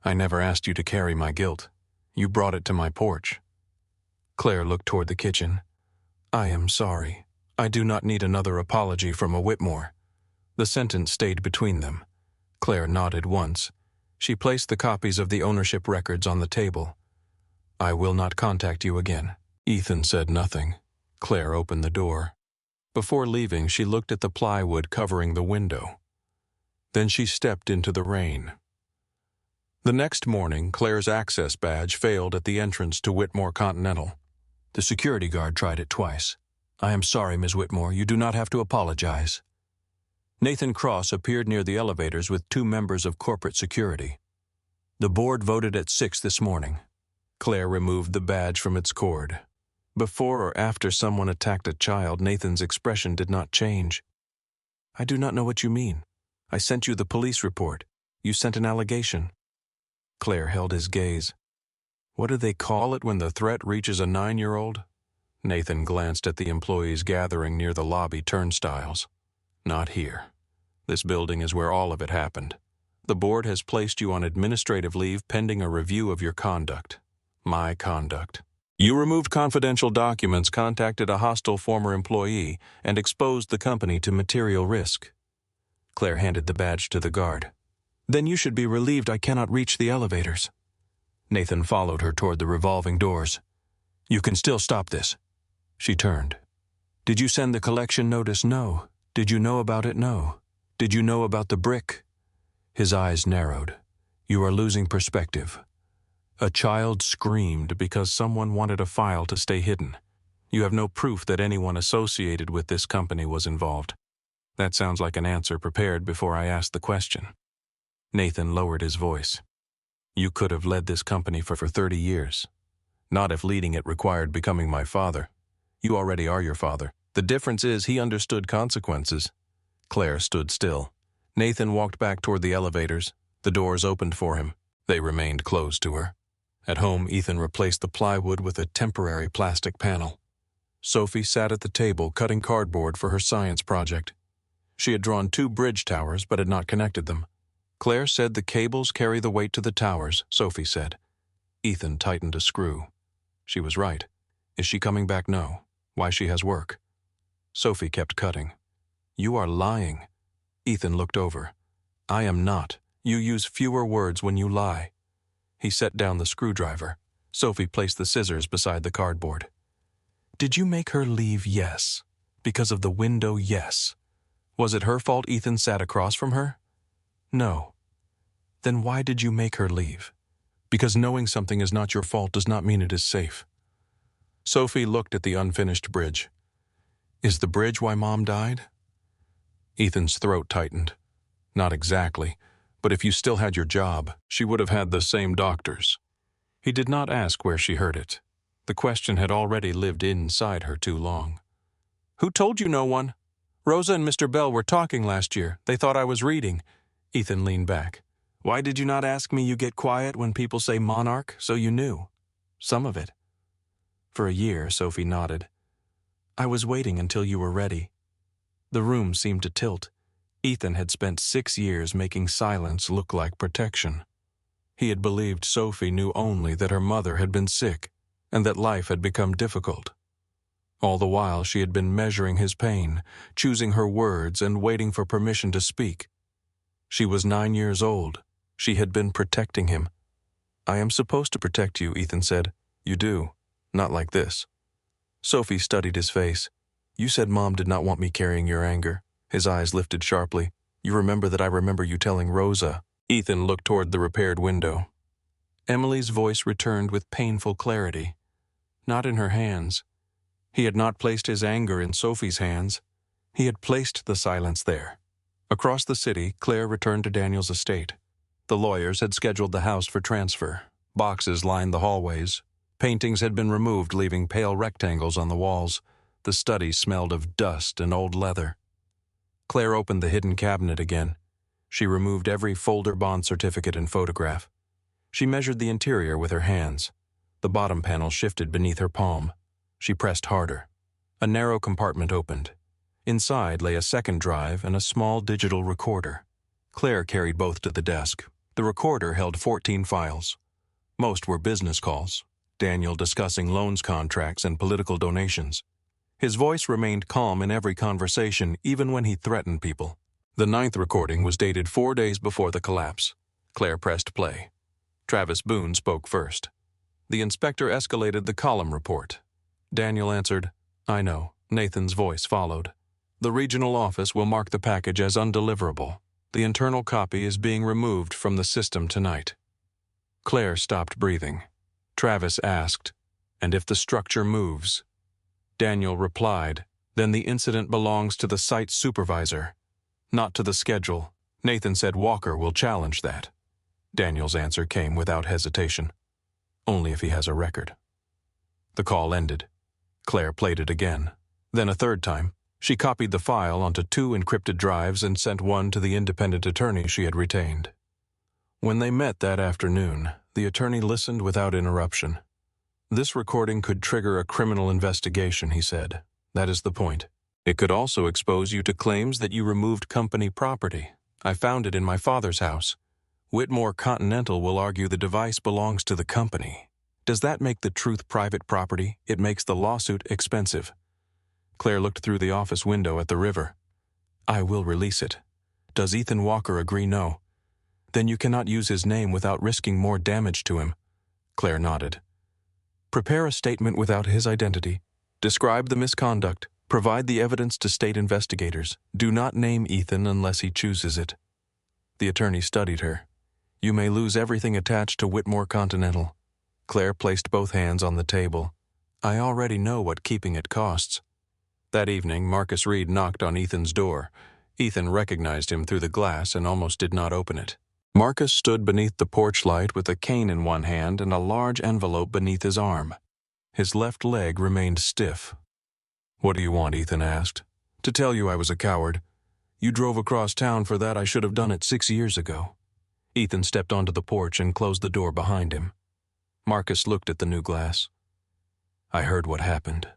Speaker 1: I never asked you to carry my guilt. You brought it to my porch. Claire looked toward the kitchen. I am sorry. I do not need another apology from a Whitmore. The sentence stayed between them. Claire nodded once. She placed the copies of the ownership records on the table. I will not contact you again. Ethan said nothing. Claire opened the door. Before leaving, she looked at the plywood covering the window. Then she stepped into the rain. The next morning, Claire's access badge failed at the entrance to Whitmore Continental. The security guard tried it twice. I am sorry, Ms. Whitmore. You do not have to apologize. Nathan Cross appeared near the elevators with 2 members of corporate security. The board voted at 6 this morning. Claire removed the badge from its cord. Before or after someone attacked a child, Nathan's expression did not change. I do not know what you mean. I sent you the police report. You sent an allegation. Claire held his gaze. What do they call it when the threat reaches a 9-year-old? Nathan glanced at the employees gathering near the lobby turnstiles. Not here. This building is where all of it happened. The board has placed you on administrative leave pending a review of your conduct. My conduct. You removed confidential documents, contacted a hostile former employee, and exposed the company to material risk. Claire handed the badge to the guard. Then you should be relieved I cannot reach the elevators. Nathan followed her toward the revolving doors. You can still stop this. She turned. Did you send the collection notice? No. Did you know about it? No. Did you know about the brick? His eyes narrowed. You are losing perspective. A child screamed because someone wanted a file to stay hidden. You have no proof that anyone associated with this company was involved. That sounds like an answer prepared before I asked the question. Nathan lowered his voice. You could have led this company for 30 years. Not if leading it required becoming my father. You already are your father. The difference is he understood consequences. Claire stood still. Nathan walked back toward the elevators. The doors opened for him. They remained closed to her. At home, Ethan replaced the plywood with a temporary plastic panel. Sophie sat at the table cutting cardboard for her science project. She had drawn 2 bridge towers but had not connected them. Claire said the cables carry the weight to the towers, Sophie said. Ethan tightened a screw. She was right. Is she coming back? No. Why, she has work. Sophie kept cutting. You are lying. Ethan looked over. I am not. You use fewer words when you lie. He set down the screwdriver. Sophie placed the scissors beside the cardboard. Did you make her leave? Yes. Because of the window? Yes. Was it her fault Ethan sat across from her? No. Then why did you make her leave? Because knowing something is not your fault does not mean it is safe. Sophie looked at the unfinished bridge. Is the bridge why Mom died? Ethan's throat tightened. Not exactly, but if you still had your job, she would have had the same doctors. He did not ask where she heard it. The question had already lived inside her too long. Who told you? No one. Rosa and Mr. Bell were talking last year. They thought I was reading. Ethan leaned back. Why did you not ask me? You get quiet when people say monarch, so you knew. Some of it. For a year, Sophie nodded. I was waiting until you were ready. The room seemed to tilt. Ethan had spent 6 years making silence look like protection. He had believed Sophie knew only that her mother had been sick and that life had become difficult. All the while she had been measuring his pain, choosing her words and waiting for permission to speak. She was 9 years old. She had been protecting him. I am supposed to protect you, Ethan said. You do. Not like this. Sophie studied his face. You said Mom did not want me carrying your anger. His eyes lifted sharply. You remember that I remember you telling Rosa. Ethan looked toward the repaired window. Emily's voice returned with painful clarity. Not in her hands. He had not placed his anger in Sophie's hands. He had placed the silence there. Across the city, Claire returned to Daniel's estate. The lawyers had scheduled the house for transfer. Boxes lined the hallways. Paintings had been removed, leaving pale rectangles on the walls. The study smelled of dust and old leather. Claire opened the hidden cabinet again. She removed every folder, bond certificate, and photograph. She measured the interior with her hands. The bottom panel shifted beneath her palm. She pressed harder. A narrow compartment opened. Inside lay a second drive and a small digital recorder. Claire carried both to the desk. The recorder held 14 files. Most were business calls. Daniel discussing loans contracts and political donations. His voice remained calm in every conversation, even when he threatened people. The 9th recording was dated 4 days before the collapse. Claire pressed play. Travis Boone spoke first. The inspector escalated the column report. Daniel answered, I know. Nathan's voice followed. The regional office will mark the package as undeliverable. The internal copy is being removed from the system tonight. Claire stopped breathing. Travis asked, and if the structure moves? Daniel replied, then the incident belongs to the site supervisor, not to the schedule. Nathan said Walker will challenge that. Daniel's answer came without hesitation. Only if he has a record. The call ended. Claire played it again. Then a third time. She copied the file onto 2 encrypted drives and sent one to the independent attorney she had retained. When they met that afternoon, the attorney listened without interruption. This recording could trigger a criminal investigation, he said. That is the point. It could also expose you to claims that you removed company property. I found it in my father's house. Whitmore Continental will argue the device belongs to the company. Does that make the truth private property? It makes the lawsuit expensive. Claire looked through the office window at the river. I will release it. Does Ethan Walker agree? No. Then you cannot use his name without risking more damage to him. Claire nodded. Prepare a statement without his identity. Describe the misconduct. Provide the evidence to state investigators. Do not name Ethan unless he chooses it. The attorney studied her. You may lose everything attached to Whitmore Continental. Claire placed both hands on the table. I already know what keeping it costs. That evening, Marcus Reed knocked on Ethan's door. Ethan recognized him through the glass and almost did not open it. Marcus stood beneath the porch light with a cane in one hand and a large envelope beneath his arm. His left leg remained stiff. What do you want? Ethan asked. To tell you I was a coward. You drove across town for that. I should have done it 6 years ago. Ethan stepped onto the porch and closed the door behind him. Marcus looked at the new glass. I heard what happened.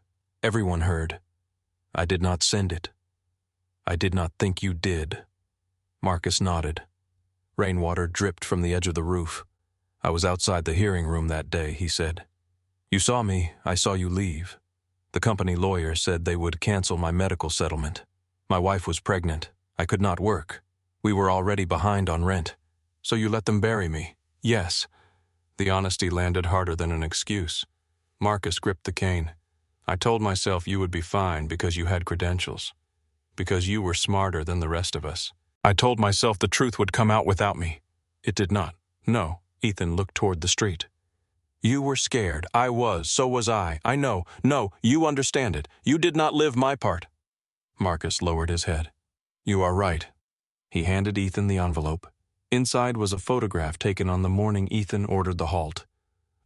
Speaker 1: Everyone heard. I did not send it. I did not think you did. Marcus nodded. Rainwater dripped from the edge of the roof. I was outside the hearing room that day, he said. You saw me. I saw you leave. The company lawyer said they would cancel my medical settlement. My wife was pregnant. I could not work. We were already behind on rent. So you let them bury me? Yes. The honesty landed harder than an excuse. Marcus gripped the cane. I told myself you would be fine because you had credentials. Because you were smarter than the rest of us. I told myself the truth would come out without me. It did not. No. Ethan looked toward the street. You were scared. I was. So was I. I know. No, you understand it. You did not live my part. Marcus lowered his head. You are right. He handed Ethan the envelope. Inside was a photograph taken on the morning Ethan ordered the halt.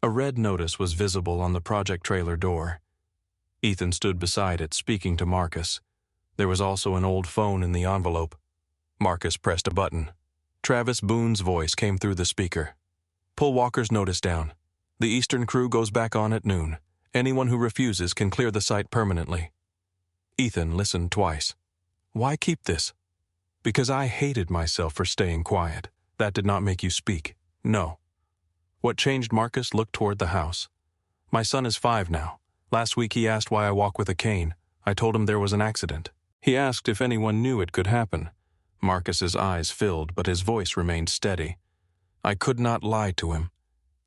Speaker 1: A red notice was visible on the project trailer door. Ethan stood beside it, speaking to Marcus. There was also an old phone in the envelope. Marcus pressed a button. Travis Boone's voice came through the speaker. Pull Walker's notice down. The Eastern crew goes back on at noon. Anyone who refuses can clear the site permanently. Ethan listened twice. Why keep this? Because I hated myself for staying quiet. That did not make you speak. No. What changed? Marcus looked toward the house. My son is 5 now. Last week he asked why I walk with a cane. I told him there was an accident. He asked if anyone knew it could happen. Marcus's eyes filled, but his voice remained steady. I could not lie to him.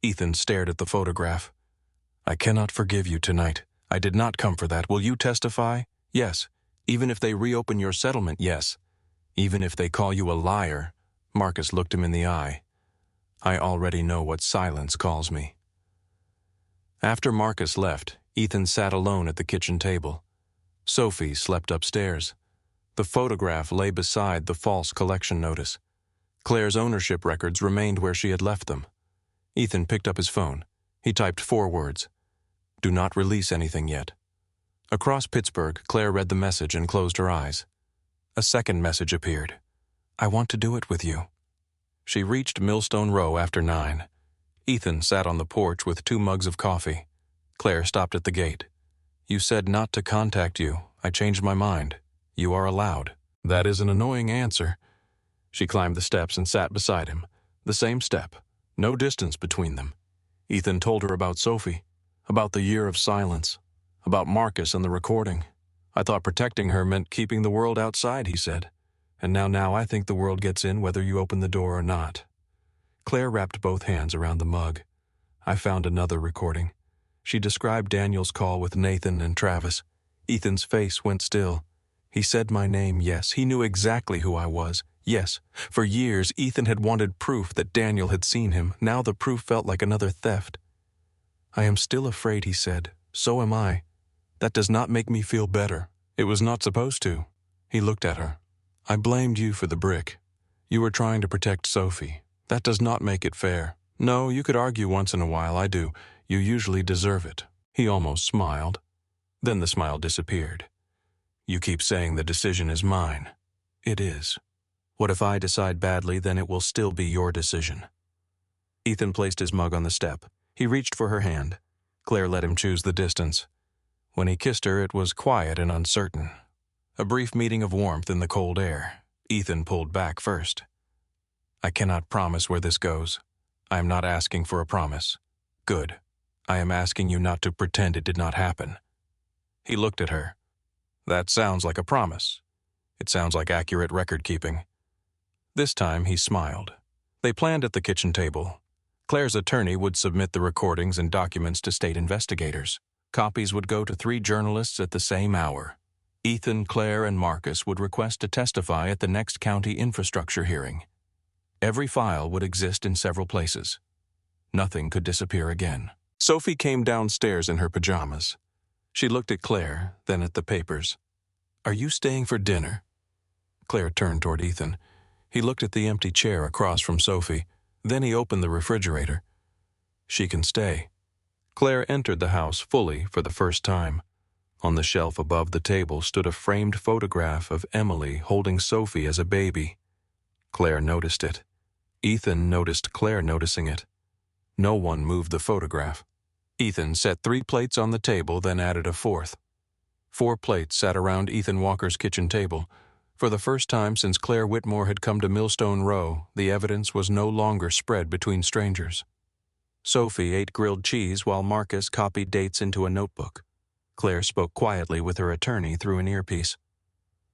Speaker 1: Ethan stared at the photograph. I cannot forgive you tonight. I did not come for that. Will you testify? Yes. Even if they reopen your settlement, yes. Even if they call you a liar. Marcus looked him in the eye. I already know what silence calls me. After Marcus left, Ethan sat alone at the kitchen table. Sophie slept upstairs. The photograph lay beside the false collection notice. Claire's ownership records remained where she had left them. Ethan picked up his phone. He typed 4 words. Do not release anything yet. Across Pittsburgh, Claire read the message and closed her eyes. A second message appeared. I want to do it with you. She reached Millstone Row after 9. Ethan sat on the porch with 2 mugs of coffee. Claire stopped at the gate. You said not to contact you. I changed my mind. You are allowed. That is an annoying answer. She climbed the steps and sat beside him. The same step. No distance between them. Ethan told her about Sophie, about the year of silence, about Marcus and the recording. I thought protecting her meant keeping the world outside, he said. And now I think the world gets in whether you open the door or not. Claire wrapped both hands around the mug. I found another recording. She described Daniel's call with Nathan and Travis. Ethan's face went still. He said my name, yes. He knew exactly who I was. Yes, for years Ethan had wanted proof that Daniel had seen him. Now the proof felt like another theft. I am still afraid, he said. So am I. That does not make me feel better. It was not supposed to. He looked at her. I blamed you for the brick. You were trying to protect Sophie. That does not make it fair. No, you could argue once in a while, I do. You usually deserve it. He almost smiled. Then the smile disappeared. You keep saying the decision is mine. It is. What if I decide badly, then it will still be your decision. Ethan placed his mug on the step. He reached for her hand. Claire let him choose the distance. When he kissed her, it was quiet and uncertain. A brief meeting of warmth in the cold air. Ethan pulled back first. I cannot promise where this goes. I am not asking for a promise. Good. I am asking you not to pretend it did not happen." He looked at her. "That sounds like a promise. It sounds like accurate record-keeping." This time he smiled. They planned at the kitchen table. Claire's attorney would submit the recordings and documents to state investigators. Copies would go to 3 journalists at the same hour. Ethan, Claire, and Marcus would request to testify at the next county infrastructure hearing. Every file would exist in several places. Nothing could disappear again. Sophie came downstairs in her pajamas. She looked at Claire, then at the papers. "Are you staying for dinner?" Claire turned toward Ethan. He looked at the empty chair across from Sophie. Then he opened the refrigerator. "She can stay." Claire entered the house fully for the first time. On the shelf above the table stood a framed photograph of Emily holding Sophie as a baby. Claire noticed it. Ethan noticed Claire noticing it. No one moved the photograph. Ethan set 3 plates on the table, then added a 4th. 4 plates sat around Ethan Walker's kitchen table. For the first time since Claire Whitmore had come to Millstone Row, the evidence was no longer spread between strangers. Sophie ate grilled cheese while Marcus copied dates into a notebook. Claire spoke quietly with her attorney through an earpiece.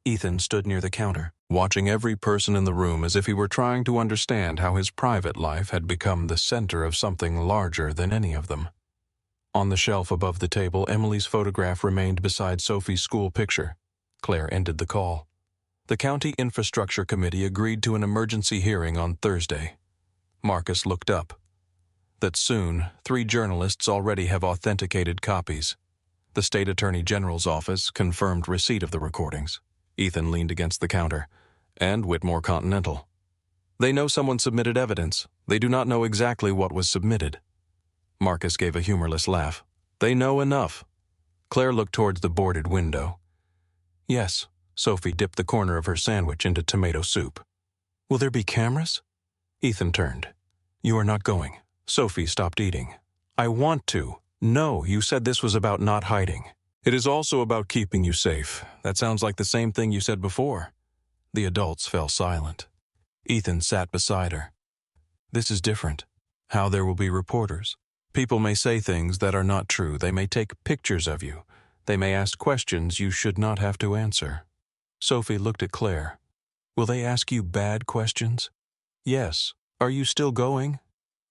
Speaker 1: Ethan stood near the counter, watching every person in the room as if he were trying to understand how his private life had become the center of something larger than any of them. On the shelf above the table, Emily's photograph remained beside Sophie's school picture. Claire ended the call. The County Infrastructure Committee agreed to an emergency hearing on Thursday. Marcus looked up. That soon, 3 journalists already have authenticated copies. The State Attorney General's office confirmed receipt of the recordings. Ethan leaned against the counter. And Whitmore Continental. They know someone submitted evidence. They do not know exactly what was submitted. Marcus gave a humorless laugh. They know enough. Claire looked towards the boarded window. Yes. Sophie dipped the corner of her sandwich into tomato soup. Will there be cameras? Ethan turned. You are not going. Sophie stopped eating. I want to. No, you said this was about not hiding. It is also about keeping you safe. That sounds like the same thing you said before. The adults fell silent. Ethan sat beside her. This is different. How there will be reporters. People may say things that are not true. They may take pictures of you. They may ask questions you should not have to answer. Sophie looked at Claire. Will they ask you bad questions? Yes. Are you still going?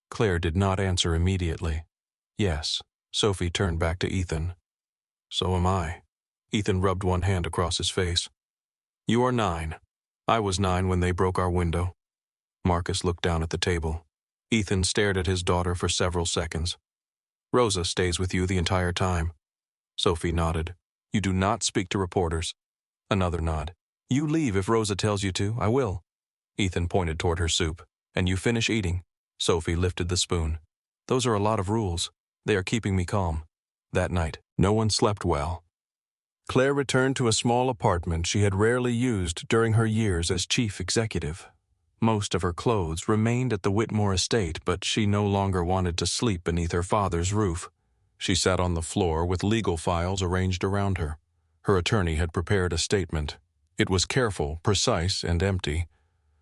Speaker 1: Claire did not answer immediately. Yes. Sophie turned back to Ethan. So am I. Ethan rubbed one hand across his face. You are 9. I was 9 when they broke our window. Marcus looked down at the table. Ethan stared at his daughter for several seconds. Rosa stays with you the entire time. Sophie nodded. You do not speak to reporters. Another nod. You leave if Rosa tells you to. I will. Ethan pointed toward her soup. And you finish eating. Sophie lifted the spoon. Those are a lot of rules. They are keeping me calm. That night, no one slept well. Claire returned to a small apartment she had rarely used during her years as chief executive. Most of her clothes remained at the Whitmore estate, but she no longer wanted to sleep beneath her father's roof. She sat on the floor with legal files arranged around her. Her attorney had prepared a statement. It was careful, precise, and empty.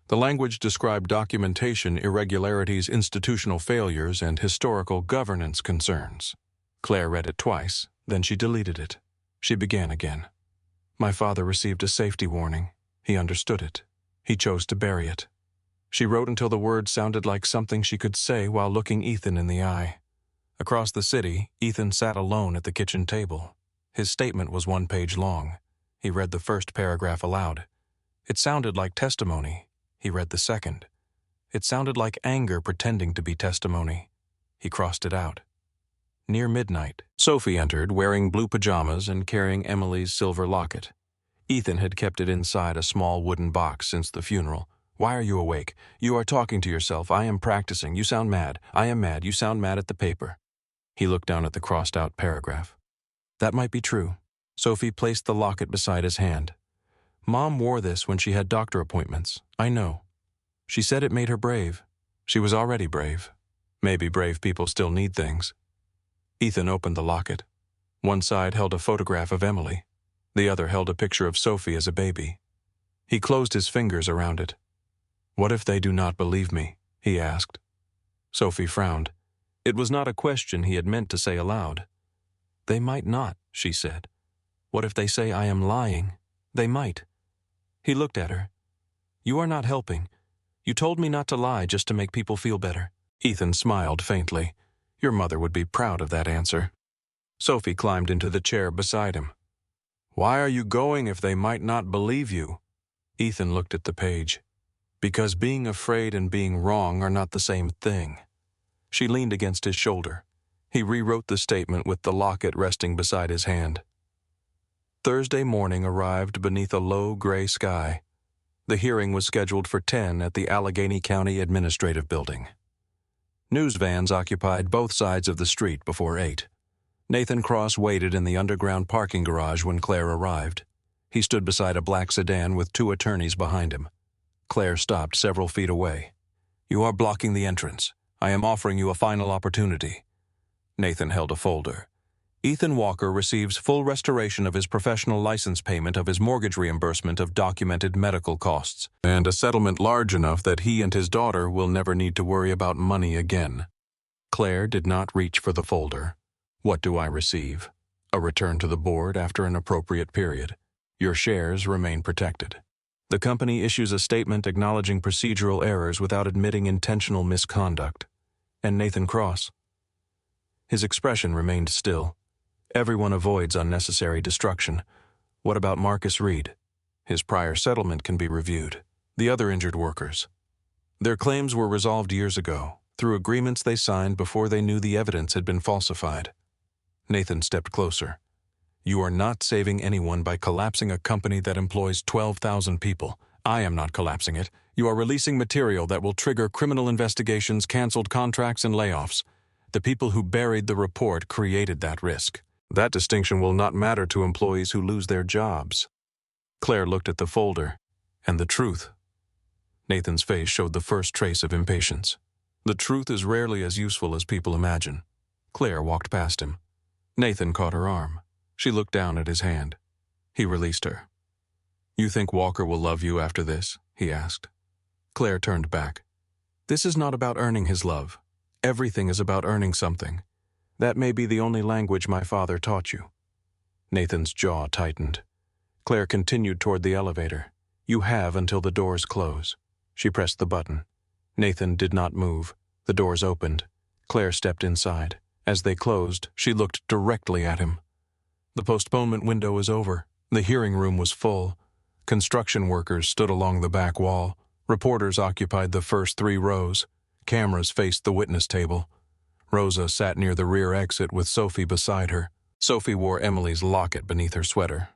Speaker 1: The language described documentation irregularities, institutional failures, and historical governance concerns. Claire read it twice, then she deleted it. She began again. My father received a safety warning. He understood it. He chose to bury it. She wrote until the words sounded like something she could say while looking Ethan in the eye. Across the city, Ethan sat alone at the kitchen table. His statement was 1 page long. He read the first paragraph aloud. It sounded like testimony. He read the second. It sounded like anger pretending to be testimony. He crossed it out. Near midnight, Sophie entered wearing blue pajamas and carrying Emily's silver locket. Ethan had kept it inside a small wooden box since the funeral. Why are you awake? You are talking to yourself. I am practicing. You sound mad. I am mad. You sound mad at the paper. He looked down at the crossed-out paragraph. That might be true. Sophie placed the locket beside his hand. Mom wore this when she had doctor appointments. I know. She said it made her brave. She was already brave. Maybe brave people still need things. Ethan opened the locket. One side held a photograph of Emily. The other held a picture of Sophie as a baby. He closed his fingers around it. What if they do not believe me? He asked. Sophie frowned. It was not a question he had meant to say aloud. "They might not," she said. "What if they say I am lying? They might." He looked at her. "You are not helping. You told me not to lie just to make people feel better." Ethan smiled faintly. Your mother would be proud of that answer. Sophie climbed into the chair beside him. "Why are you going if they might not believe you?" Ethan looked at the page. "Because being afraid and being wrong are not the same thing." She leaned against his shoulder. He rewrote the statement with the locket resting beside his hand. Thursday morning arrived beneath a low gray sky. The hearing was scheduled for 10 at the Allegheny County Administrative Building. News vans occupied both sides of the street before 8. Nathan Cross waited in the underground parking garage when Claire arrived. He stood beside a black sedan with 2 attorneys behind him. Claire stopped several feet away. "You are blocking the entrance. I am offering you a final opportunity." Nathan held a folder. Ethan Walker receives full restoration of his professional license payment of his mortgage reimbursement of documented medical costs, and a settlement large enough that he and his daughter will never need to worry about money again. Claire did not reach for the folder. "What do I receive? A return to the board after an appropriate period. Your shares remain protected. The company issues a statement acknowledging procedural errors without admitting intentional misconduct." And Nathan Cross? His expression remained still. Everyone avoids unnecessary destruction. What about Marcus Reed? His prior settlement can be reviewed. The other injured workers? Their claims were resolved years ago, through agreements they signed before they knew the evidence had been falsified. Nathan stepped closer. "You are not saving anyone by collapsing a company that employs 12,000 people. I am not collapsing it. You are releasing material that will trigger criminal investigations, canceled contracts, and layoffs. The people who buried the report created that risk. That distinction will not matter to employees who lose their jobs." Claire looked at the folder, and the truth. Nathan's face showed the first trace of impatience. The truth is rarely as useful as people imagine. Claire walked past him. Nathan caught her arm. She looked down at his hand. He released her. "You think Walker will love you after this?" he asked. Claire turned back. "This is not about earning his love. Everything is about earning something. That may be the only language my father taught you." Nathan's jaw tightened. Claire continued toward the elevator. "You have until the doors close." She pressed the button. Nathan did not move. The doors opened. Claire stepped inside. As they closed, she looked directly at him. The postponement window was over. The hearing room was full. Construction workers stood along the back wall. Reporters occupied the first 3 rows. Cameras faced the witness table. Rosa sat near the rear exit with Sophie beside her. Sophie wore Emily's locket beneath her sweater.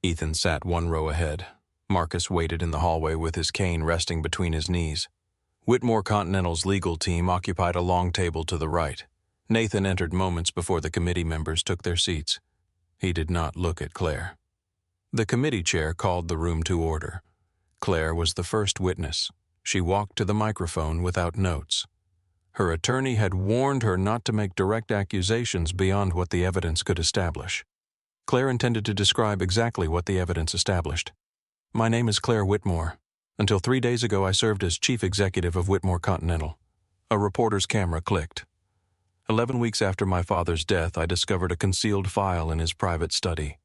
Speaker 1: Ethan sat 1 row ahead. Marcus waited in the hallway with his cane resting between his knees. Whitmore Continental's legal team occupied a long table to the right. Nathan entered moments before the committee members took their seats. He did not look at Claire. The committee chair called the room to order. Claire was the first witness. She walked to the microphone without notes. Her attorney had warned her not to make direct accusations beyond what the evidence could establish. Claire intended to describe exactly what the evidence established. "My name is Claire Whitmore. Until 3 days ago, I served as chief executive of Whitmore Continental." A reporter's camera clicked. 11 weeks after my father's death, I discovered a concealed file in his private study.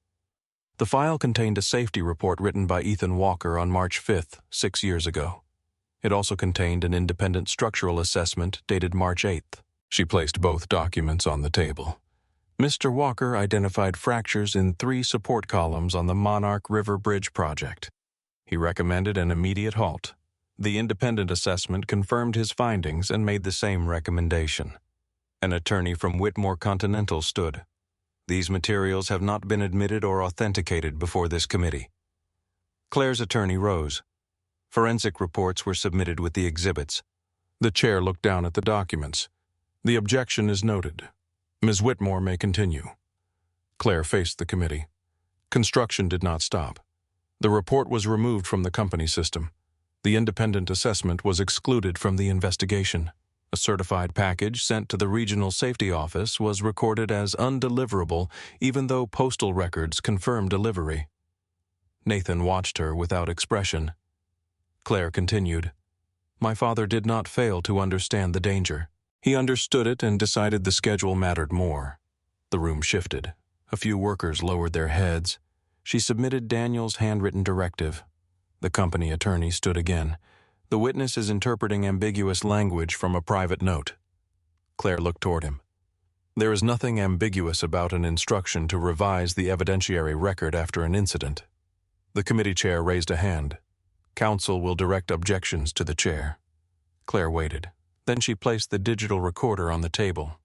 Speaker 1: The file contained a safety report written by Ethan Walker on March 5th, 6 years ago. It also contained an independent structural assessment dated March 8th. She placed both documents on the table. Mr. Walker identified fractures in 3 support columns on the Monarch River Bridge project. He recommended an immediate halt. The independent assessment confirmed his findings and made the same recommendation. An attorney from Whitmore Continental stood. "These materials have not been admitted or authenticated before this committee." Claire's attorney rose. Forensic reports were submitted with the exhibits. The chair looked down at the documents. "The objection is noted. Ms. Whitmore may continue." Claire faced the committee. Construction did not stop. The report was removed from the company system. The independent assessment was excluded from the investigation. A certified package sent to the Regional Safety Office was recorded as undeliverable, even though postal records confirmed delivery. Nathan watched her without expression. Claire continued, "My father did not fail to understand the danger. He understood it and decided the schedule mattered more. The room shifted. A few workers lowered their heads. She submitted Daniel's handwritten directive. The company attorney stood again. The witness is interpreting ambiguous language from a private note. Claire looked toward him. There is nothing ambiguous about an instruction to revise the evidentiary record after an incident. The committee chair raised a hand. Counsel will direct objections to the chair. Claire waited. Then she placed the digital recorder on the table.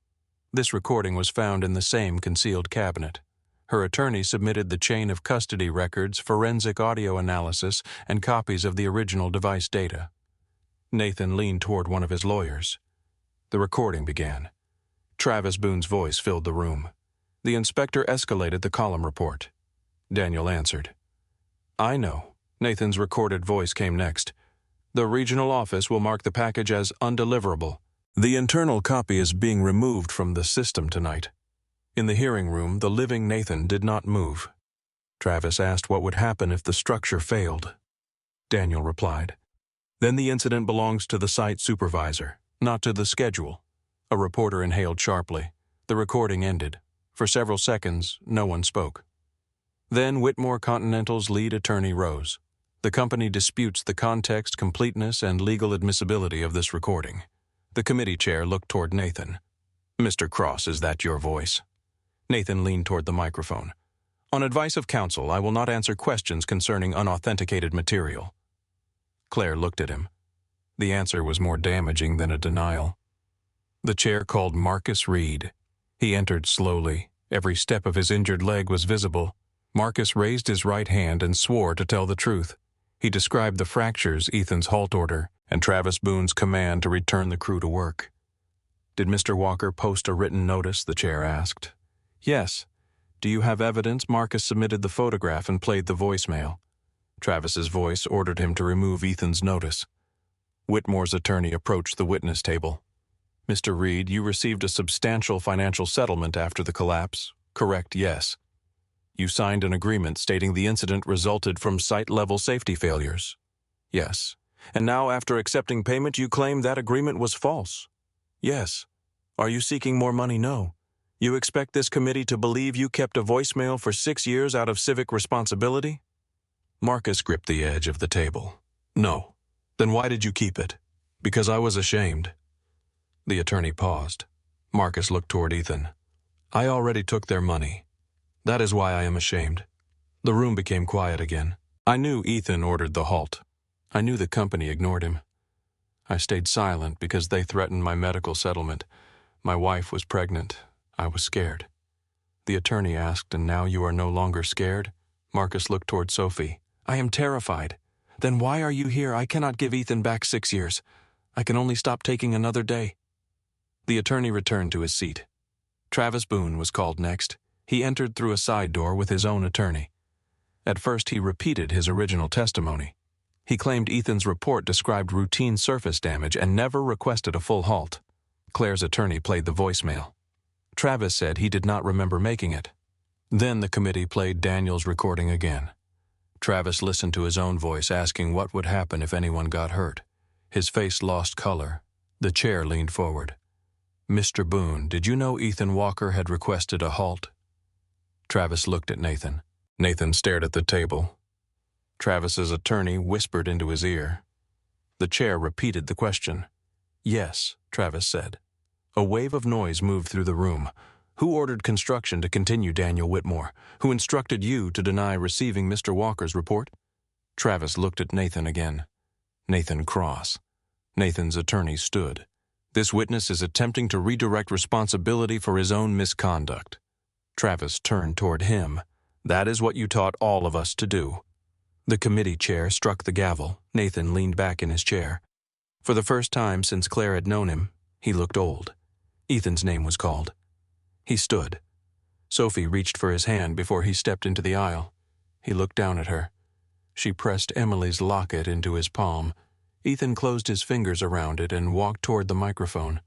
Speaker 1: This recording was found in the same concealed cabinet. Her attorney submitted the chain of custody records, forensic audio analysis, and copies of the original device data. Nathan leaned toward one of his lawyers. The recording began. Travis Boone's voice filled the room. The inspector escalated the column report. Daniel answered. I know. Nathan's recorded voice came next. The regional office will mark the package as undeliverable. The internal copy is being removed from the system tonight. In the hearing room, the living Nathan did not move. Travis asked what would happen if the structure failed. Daniel replied. Then the incident belongs to the site supervisor, not to the schedule. A reporter inhaled sharply. The recording ended. For several seconds, no one spoke. Then Whitmore Continental's lead attorney rose. The company disputes the context, completeness, and legal admissibility of this recording. The committee chair looked toward Nathan. Mr. Cross, is that your voice? Nathan leaned toward the microphone. On advice of counsel, I will not answer questions concerning unauthenticated material. Claire looked at him. The answer was more damaging than a denial. The chair called Marcus Reed. He entered slowly. Every step of his injured leg was visible. Marcus raised his right hand and swore to tell the truth. He described the fractures, Ethan's halt order, and Travis Boone's command to return the crew to work. Did Mr. Walker post a written notice? The chair asked. Yes. Do you have evidence? Marcus submitted the photograph and played the voicemail. Travis's voice ordered him to remove Ethan's notice. Whitmore's attorney approached the witness table. Mr. Reed, you received a substantial financial settlement after the collapse. Correct, yes. You signed an agreement stating the incident resulted from site-level safety failures. Yes. And now, after accepting payment, you claim that agreement was false. Yes. Are you seeking more money? No. You expect this committee to believe you kept a voicemail for 6 years out of civic responsibility? Marcus gripped the edge of the table. No. Then why did you keep it? Because I was ashamed. The attorney paused. Marcus looked toward Ethan. I already took their money. That is why I am ashamed. The room became quiet again. I knew Ethan ordered the halt. I knew the company ignored him. I stayed silent because they threatened my medical settlement. My wife was pregnant. I was scared. The attorney asked, and now you are no longer scared? Marcus looked toward Sophie. I am terrified. Then why are you here? I cannot give Ethan back 6 years. I can only stop taking another day. The attorney returned to his seat. Travis Boone was called next. He entered through a side door with his own attorney. At first, he repeated his original testimony. He claimed Ethan's report described routine surface damage and never requested a full halt. Claire's attorney played the voicemail. Travis said he did not remember making it. Then the committee played Daniel's recording again. Travis listened to his own voice, asking what would happen if anyone got hurt. His face lost color. The chair leaned forward. Mr. Boone, did you know Ethan Walker had requested a halt? Travis looked at Nathan. Nathan stared at the table. Travis's attorney whispered into his ear. The chair repeated the question. Yes, Travis said. A wave of noise moved through the room. Who ordered construction to continue, Daniel Whitmore? Who instructed you to deny receiving Mr. Walker's report? Travis looked at Nathan again. Nathan Cross. Nathan's attorney stood. This witness is attempting to redirect responsibility for his own misconduct. Travis turned toward him. That is what you taught all of us to do. The committee chair struck the gavel. Nathan leaned back in his chair. For the first time since Claire had known him, he looked old. Ethan's name was called. He stood. Sophie reached for his hand before he stepped into the aisle. He looked down at her. She pressed Emily's locket into his palm. Ethan closed his fingers around it and walked toward the microphone.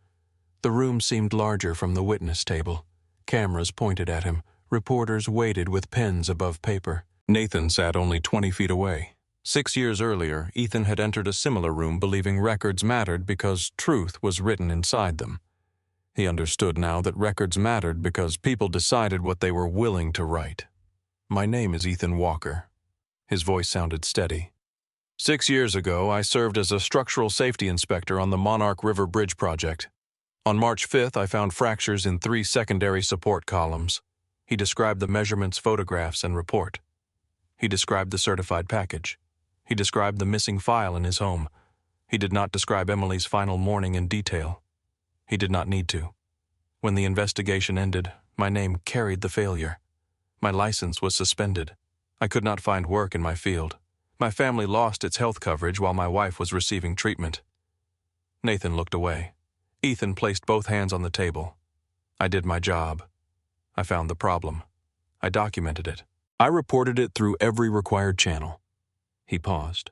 Speaker 1: The room seemed larger from the witness table. Cameras pointed at him. Reporters waited with pens above paper. Nathan sat only 20 feet away. 6 years earlier, Ethan had entered a similar room believing records mattered because truth was written inside them. He understood now that records mattered because people decided what they were willing to write. "My name is Ethan Walker." His voice sounded steady. 6 years ago, I served as a structural safety inspector on the Monarch River Bridge project. On March 5th, I found fractures in 3 secondary support columns. He described the measurements, photographs, and report. He described the certified package. He described the missing file in his home. He did not describe Emily's final morning in detail. He did not need to. When the investigation ended, my name carried the failure. My license was suspended. I could not find work in my field. My family lost its health coverage while my wife was receiving treatment. Nathan looked away. Ethan placed both hands on the table. I did my job. I found the problem. I documented it. I reported it through every required channel. He paused.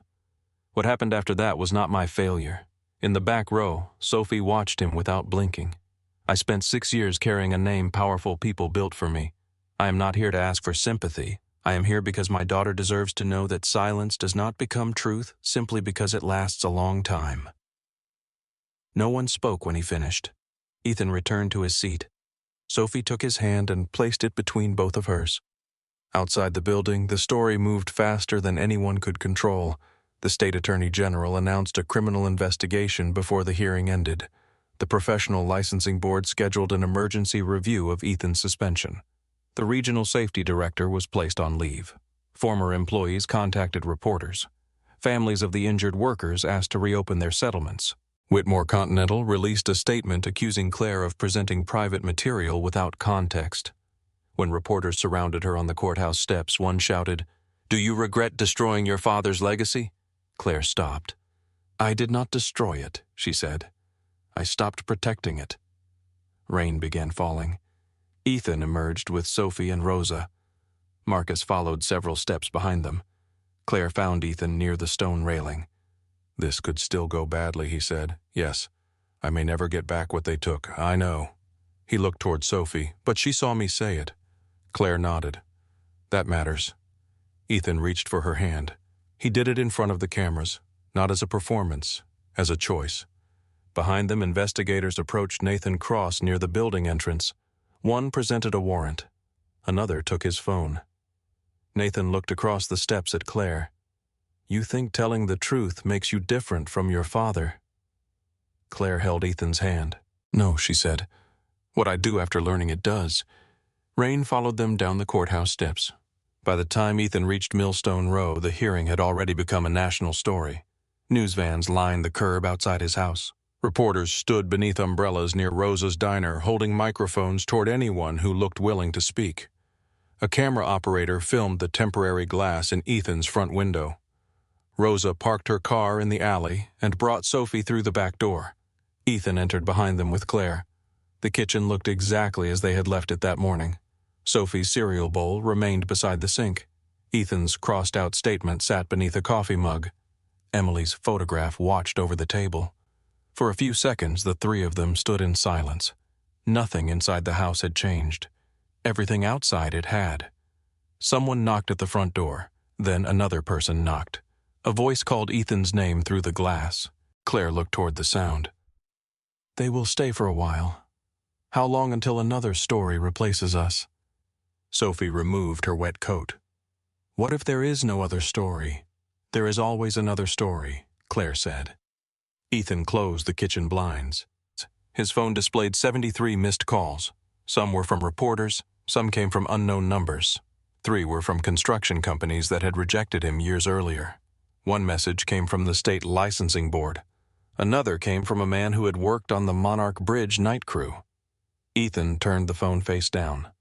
Speaker 1: What happened after that was not my failure. In the back row, Sophie watched him without blinking. I spent 6 years carrying a name powerful people built for me. I am not here to ask for sympathy. I am here because my daughter deserves to know that silence does not become truth simply because it lasts a long time. No one spoke when he finished. Ethan returned to his seat. Sophie took his hand and placed it between both of hers. Outside the building, the story moved faster than anyone could control. The state attorney general announced a criminal investigation before the hearing ended. The professional licensing board scheduled an emergency review of Ethan's suspension. The regional safety director was placed on leave. Former employees contacted reporters. Families of the injured workers asked to reopen their settlements. Whitmore Continental released a statement accusing Claire of presenting private material without context. When reporters surrounded her on the courthouse steps, one shouted, "Do you regret destroying your father's legacy?" Claire stopped. "I did not destroy it," she said. "I stopped protecting it." Rain began falling. Ethan emerged with Sophie and Rosa. Marcus followed several steps behind them. Claire found Ethan near the stone railing. "This could still go badly," he said. "Yes, I may never get back what they took, I know." He looked toward Sophie, but she saw me say it. Claire nodded. "That matters." Ethan reached for her hand. He did it in front of the cameras, not as a performance, as a choice. Behind them, investigators approached Nathan Cross near the building entrance. One presented a warrant. Another took his phone. Nathan looked across the steps at Claire. "You think telling the truth makes you different from your father?" Claire held Ethan's hand. "No," she said. "What I do after learning it does." Rain followed them down the courthouse steps. By the time Ethan reached Millstone Row, the hearing had already become a national story. News vans lined the curb outside his house. Reporters stood beneath umbrellas near Rosa's diner, holding microphones toward anyone who looked willing to speak. A camera operator filmed the temporary glass in Ethan's front window. Rosa parked her car in the alley and brought Sophie through the back door. Ethan entered behind them with Claire. The kitchen looked exactly as they had left it that morning. Sophie's cereal bowl remained beside the sink. Ethan's crossed-out statement sat beneath a coffee mug. Emily's photograph watched over the table. For a few seconds, the three of them stood in silence. Nothing inside the house had changed. Everything outside it had. Someone knocked at the front door. Then another person knocked. A voice called Ethan's name through the glass. Claire looked toward the sound. "They will stay for a while. How long until another story replaces us?" Sophie removed her wet coat. "What if there is no other story?" "There is always another story," Claire said. Ethan closed the kitchen blinds. His phone displayed 73 missed calls. Some were from reporters, some came from unknown numbers. 3 were from construction companies that had rejected him years earlier. One message came from the state licensing board. Another came from a man who had worked on the Monarch Bridge night crew. Ethan turned the phone face down.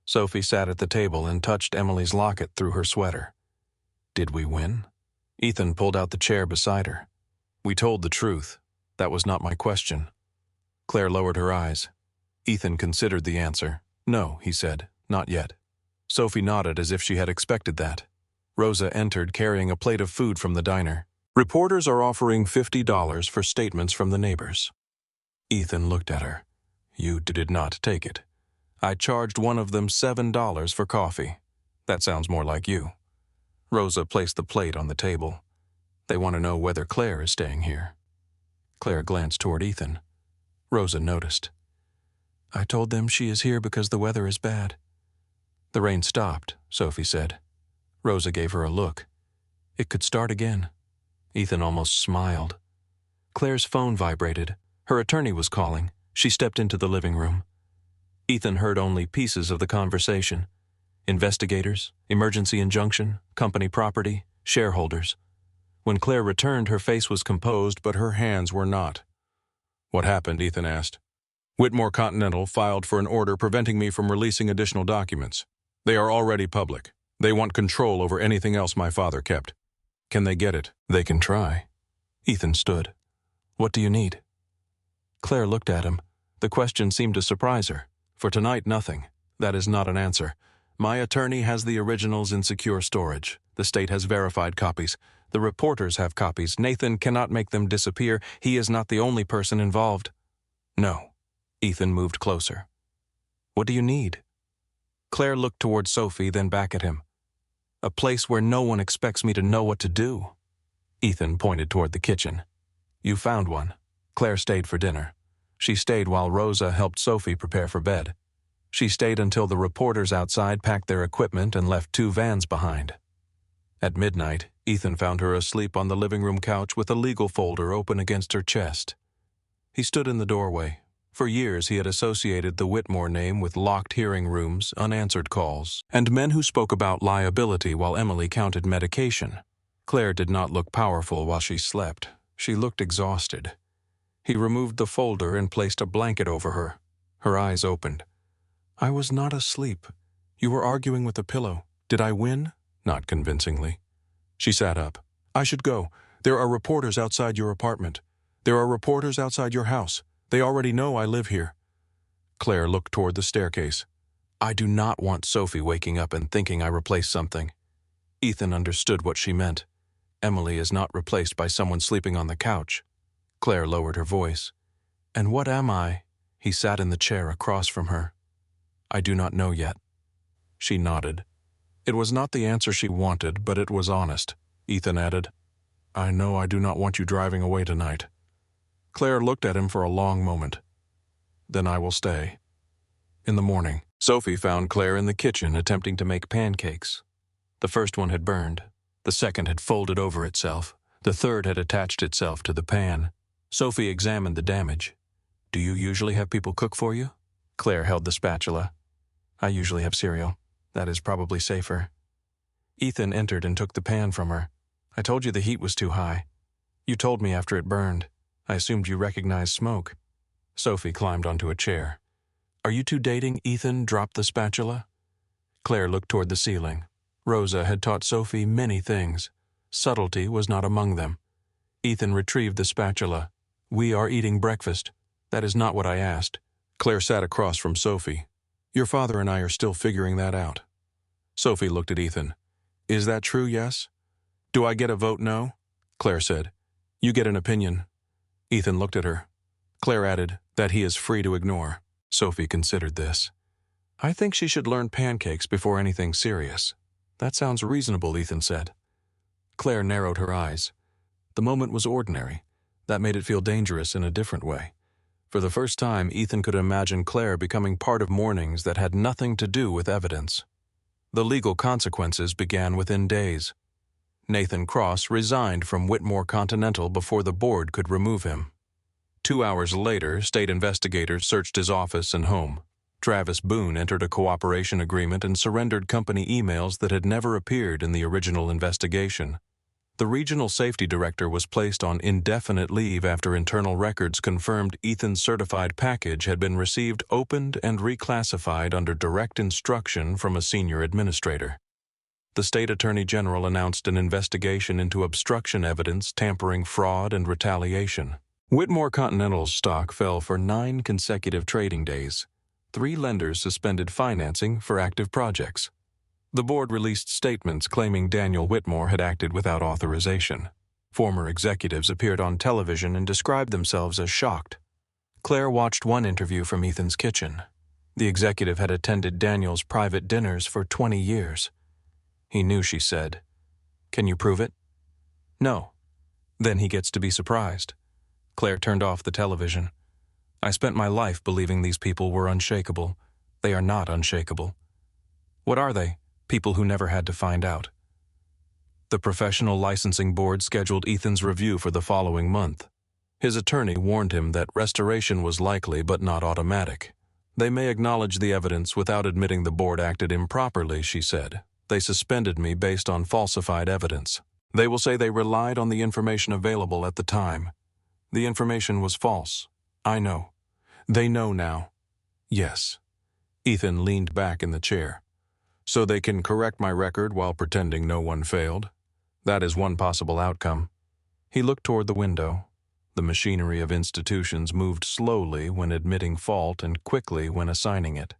Speaker 1: Sophie sat at the table and touched Emily's locket through her sweater. "Did we win?" Ethan pulled out the chair beside her. "We told the truth. That was not my question." Claire lowered her eyes. Ethan considered the answer. "No," he said, "not yet." Sophie nodded as if she had expected that. Rosa entered carrying a plate of food from the diner. "Reporters are offering $50 for statements from the neighbors." Ethan looked at her. "You did not take it." "I charged one of them $7 for coffee." "That sounds more like you." Rosa placed the plate on the table. "They want to know whether Claire is staying here." Claire glanced toward Ethan. Rosa noticed. I told them she is here because the weather is bad. The rain stopped, Sophie said. Rosa gave her a look. It could start again. Ethan almost smiled. Claire's phone vibrated. Her attorney was calling. She stepped into the living room. Ethan heard only pieces of the conversation. Investigators, emergency injunction, company property, shareholders. When Claire returned, her face was composed, but her hands were not. What happened? Ethan asked. Whitmore Continental filed for an order preventing me from releasing additional documents. They are already public. They want control over anything else my father kept. Can they get it? They can try. Ethan stood. What do you need? Claire looked at him. The question seemed to surprise her. For tonight, nothing. That is not an answer. My attorney has the originals in secure storage. The state has verified copies. The reporters have copies. Nathan cannot make them disappear. He is not the only person involved. No. Ethan moved closer. What do you need? Claire looked toward Sophie, then back at him. A place where no one expects me to know what to do. Ethan pointed toward the kitchen. You found one. Claire stayed for dinner. She stayed while Rosa helped Sophie prepare for bed. She stayed until the reporters outside packed their equipment and left 2 vans behind. At midnight, Ethan found her asleep on the living room couch with a legal folder open against her chest. He stood in the doorway. For years he had associated the Whitmore name with locked hearing rooms, unanswered calls, and men who spoke about liability while Emily counted medication. Claire did not look powerful while she slept. She looked exhausted. He removed the folder and placed a blanket over her. Her eyes opened. I was not asleep. You were arguing with a pillow. Did I win? Not convincingly. She sat up. I should go. There are reporters outside your apartment. There are reporters outside your house. They already know I live here. Claire looked toward the staircase. I do not want Sophie waking up and thinking I replaced something. Ethan understood what she meant. Emily is not replaced by someone sleeping on the couch. Claire lowered her voice. And what am I? He sat in the chair across from her. I do not know yet. She nodded. It was not the answer she wanted, but it was honest. Ethan added, I know I do not want you driving away tonight. Claire looked at him for a long moment. Then I will stay. In the morning, Sophie found Claire in the kitchen attempting to make pancakes. The first one had burned. The second had folded over itself. The third had attached itself to the pan. Sophie examined the damage. Do you usually have people cook for you? Claire held the spatula. I usually have cereal. That is probably safer. Ethan entered and took the pan from her. I told you the heat was too high. You told me after it burned. I assumed you recognized smoke. Sophie climbed onto a chair. Are you two dating? Ethan dropped the spatula. Claire looked toward the ceiling. Rosa had taught Sophie many things. Subtlety was not among them. Ethan retrieved the spatula. We are eating breakfast. That is not what I asked. Claire sat across from Sophie. Your father and I are still figuring that out. Sophie looked at Ethan. Is that true, yes? Do I get a vote no? Claire said. You get an opinion. Ethan looked at her. Claire added that he is free to ignore. Sophie considered this. I think she should learn pancakes before anything serious. That sounds reasonable, Ethan said. Claire narrowed her eyes. The moment was ordinary. That made it feel dangerous in a different way. For the first time, Ethan could imagine Claire becoming part of mornings that had nothing to do with evidence. The legal consequences began within days. Nathan Cross resigned from Whitmore Continental before the board could remove him. 2 hours later, state investigators searched his office and home. Travis Boone entered a cooperation agreement and surrendered company emails that had never appeared in the original investigation. The regional safety director was placed on indefinite leave after internal records confirmed Ethan's certified package had been received, opened, and reclassified under direct instruction from a senior administrator. The state attorney general announced an investigation into obstruction evidence, tampering, fraud, and retaliation. Whitmore Continental's stock fell for 9 consecutive trading days. 3 lenders suspended financing for active projects. The board released statements claiming Daniel Whitmore had acted without authorization. Former executives appeared on television and described themselves as shocked. Claire watched one interview from Ethan's kitchen. The executive had attended Daniel's private dinners for 20 years. He knew, she said. Can you prove it? No. Then he gets to be surprised. Claire turned off the television. I spent my life believing these people were unshakable. They are not unshakable. What are they? People who never had to find out. The Professional Licensing Board scheduled Ethan's review for the following month. His attorney warned him that restoration was likely but not automatic. They may acknowledge the evidence without admitting the board acted improperly, she said. They suspended me based on falsified evidence. They will say they relied on the information available at the time. The information was false. I know. They know now. Yes. Ethan leaned back in the chair. So they can correct my record while pretending no one failed? That is one possible outcome. He looked toward the window. The machinery of institutions moved slowly when admitting fault and quickly when assigning it.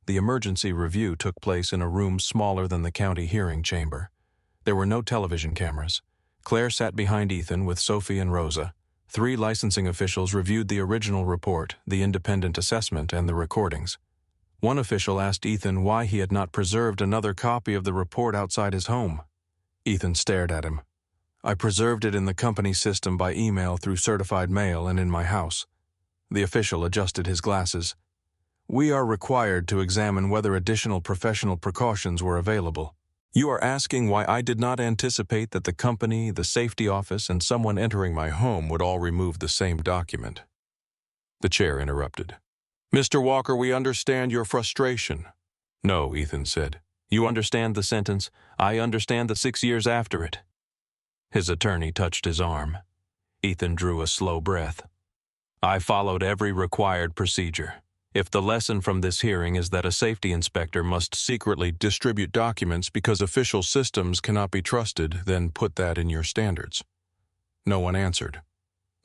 Speaker 1: The emergency review took place in a room smaller than the county hearing chamber. There were no television cameras. Claire sat behind Ethan with Sophie and Rosa. 3 licensing officials reviewed the original report, the independent assessment, and the recordings. One official asked Ethan why he had not preserved another copy of the report outside his home. Ethan stared at him. I preserved it in the company system by email through certified mail and in my house. The official adjusted his glasses. We are required to examine whether additional professional precautions were available. You are asking why I did not anticipate that the company, the safety office, and someone entering my home would all remove the same document. The chair interrupted. Mr. Walker, we understand your frustration. No, Ethan said. You understand the sentence. I understand the 6 years after it. His attorney touched his arm. Ethan drew a slow breath. I followed every required procedure. If the lesson from this hearing is that a safety inspector must secretly distribute documents because official systems cannot be trusted, then put that in your standards. No one answered.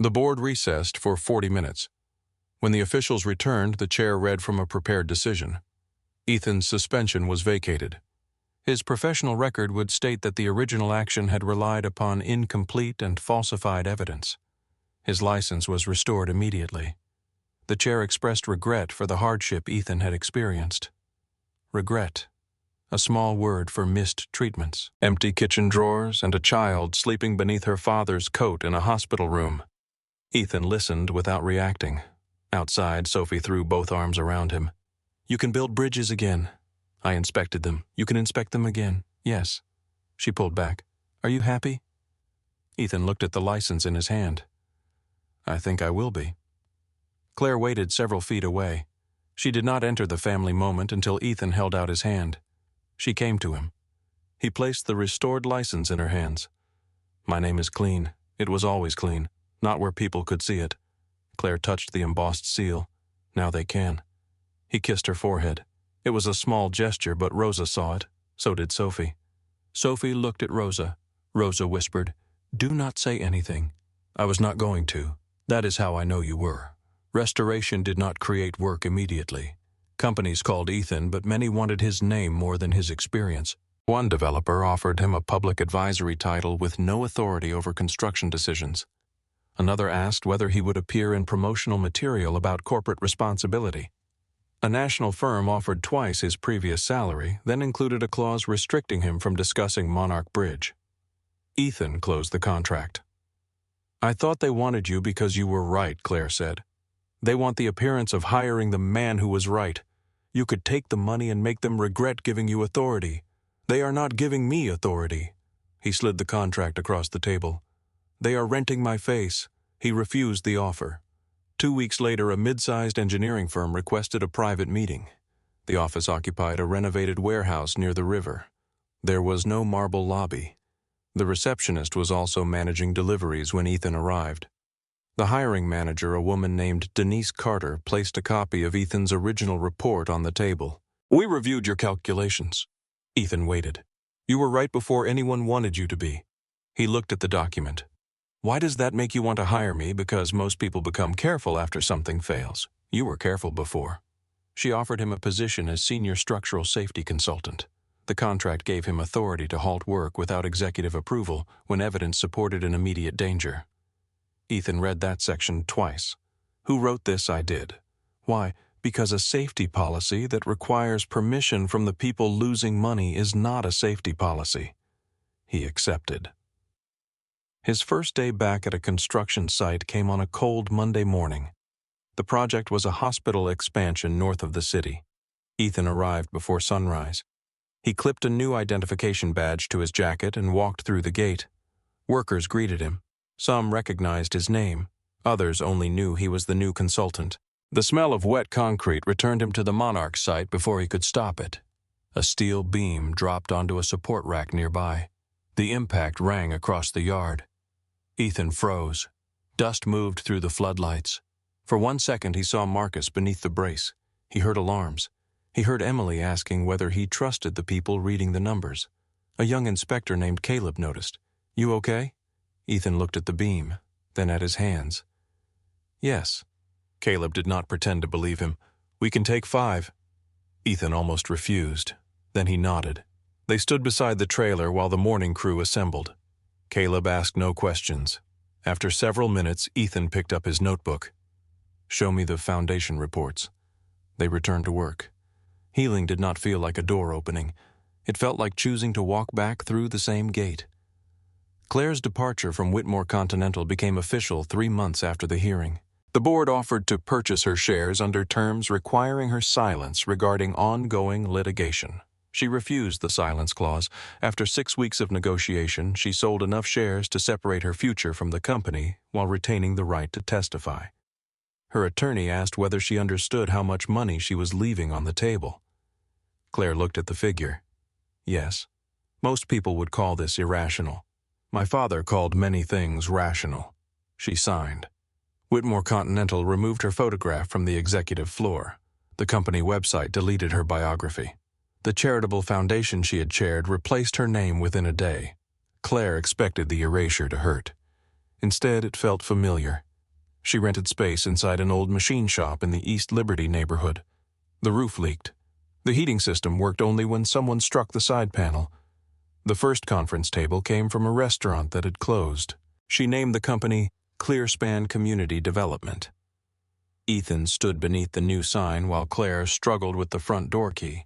Speaker 1: The board recessed for 40 minutes. When the officials returned, the chair read from a prepared decision. Ethan's suspension was vacated. His professional record would state that the original action had relied upon incomplete and falsified evidence. His license was restored immediately. The chair expressed regret for the hardship Ethan had experienced. Regret, a small word for missed treatments. Empty kitchen drawers and a child sleeping beneath her father's coat in a hospital room. Ethan listened without reacting. Outside, Sophie threw both arms around him. You can build bridges again. I inspected them. You can inspect them again. Yes. She pulled back. Are you happy? Ethan looked at the license in his hand. I think I will be. Claire waited several feet away. She did not enter the family moment until Ethan held out his hand. She came to him. He placed the restored license in her hands. My name is clean. It was always clean, not where people could see it. Claire touched the embossed seal. Now they can. He kissed her forehead. It was a small gesture, but Rosa saw it. So did Sophie. Sophie looked at Rosa. Rosa whispered, Do not say anything. I was not going to. That is how I know you were. Restoration did not create work immediately. Companies called Ethan, but many wanted his name more than his experience. One developer offered him a public advisory title with no authority over construction decisions. Another asked whether he would appear in promotional material about corporate responsibility. A national firm offered twice his previous salary, then included a clause restricting him from discussing Monarch Bridge. Ethan closed the contract. I thought they wanted you because you were right, Claire said. They want the appearance of hiring the man who was right. You could take the money and make them regret giving you authority. They are not giving me authority. He slid the contract across the table. They are renting my face. He refused the offer. 2 weeks later, a mid-sized engineering firm requested a private meeting. The office occupied a renovated warehouse near the river. There was no marble lobby. The receptionist was also managing deliveries when Ethan arrived. The hiring manager, a woman named Denise Carter, placed a copy of Ethan's original report on the table. We reviewed your calculations. Ethan waited. You were right before anyone wanted you to be. He looked at the document. Why does that make you want to hire me? Because most people become careful after something fails. You were careful before. She offered him a position as senior structural safety consultant. The contract gave him authority to halt work without executive approval when evidence supported an immediate danger. Ethan read that section twice. Who wrote this? I did. Why? Because a safety policy that requires permission from the people losing money is not a safety policy. He accepted. His first day back at a construction site came on a cold Monday morning. The project was a hospital expansion north of the city. Ethan arrived before sunrise. He clipped a new identification badge to his jacket and walked through the gate. Workers greeted him. Some recognized his name. Others only knew he was the new consultant. The smell of wet concrete returned him to the Monarch site before he could stop it. A steel beam dropped onto a support rack nearby. The impact rang across the yard. Ethan froze. Dust moved through the floodlights. For 1 second he saw Marcus beneath the brace. He heard alarms. He heard Emily asking whether he trusted the people reading the numbers. A young inspector named Caleb noticed. "You okay?" Ethan looked at the beam, then at his hands. "Yes." Caleb did not pretend to believe him. "We can take 5. Ethan almost refused. Then he nodded. They stood beside the trailer while the morning crew assembled. Caleb asked no questions. After several minutes, Ethan picked up his notebook. "Show me the foundation reports." They returned to work. Healing did not feel like a door opening. It felt like choosing to walk back through the same gate. Claire's departure from Whitmore Continental became official 3 months after the hearing. The board offered to purchase her shares under terms requiring her silence regarding ongoing litigation. She refused the silence clause. After 6 weeks of negotiation, she sold enough shares to separate her future from the company while retaining the right to testify. Her attorney asked whether she understood how much money she was leaving on the table. Claire looked at the figure. Yes. Most people would call this irrational. My father called many things rational. She signed. Whitmore Continental removed her photograph from the executive floor. The company website deleted her biography. The charitable foundation she had chaired replaced her name within a day. Claire expected the erasure to hurt. Instead, it felt familiar. She rented space inside an old machine shop in the East Liberty neighborhood. The roof leaked. The heating system worked only when someone struck the side panel. The first conference table came from a restaurant that had closed. She named the company Clearspan Community Development. Ethan stood beneath the new sign while Claire struggled with the front door key.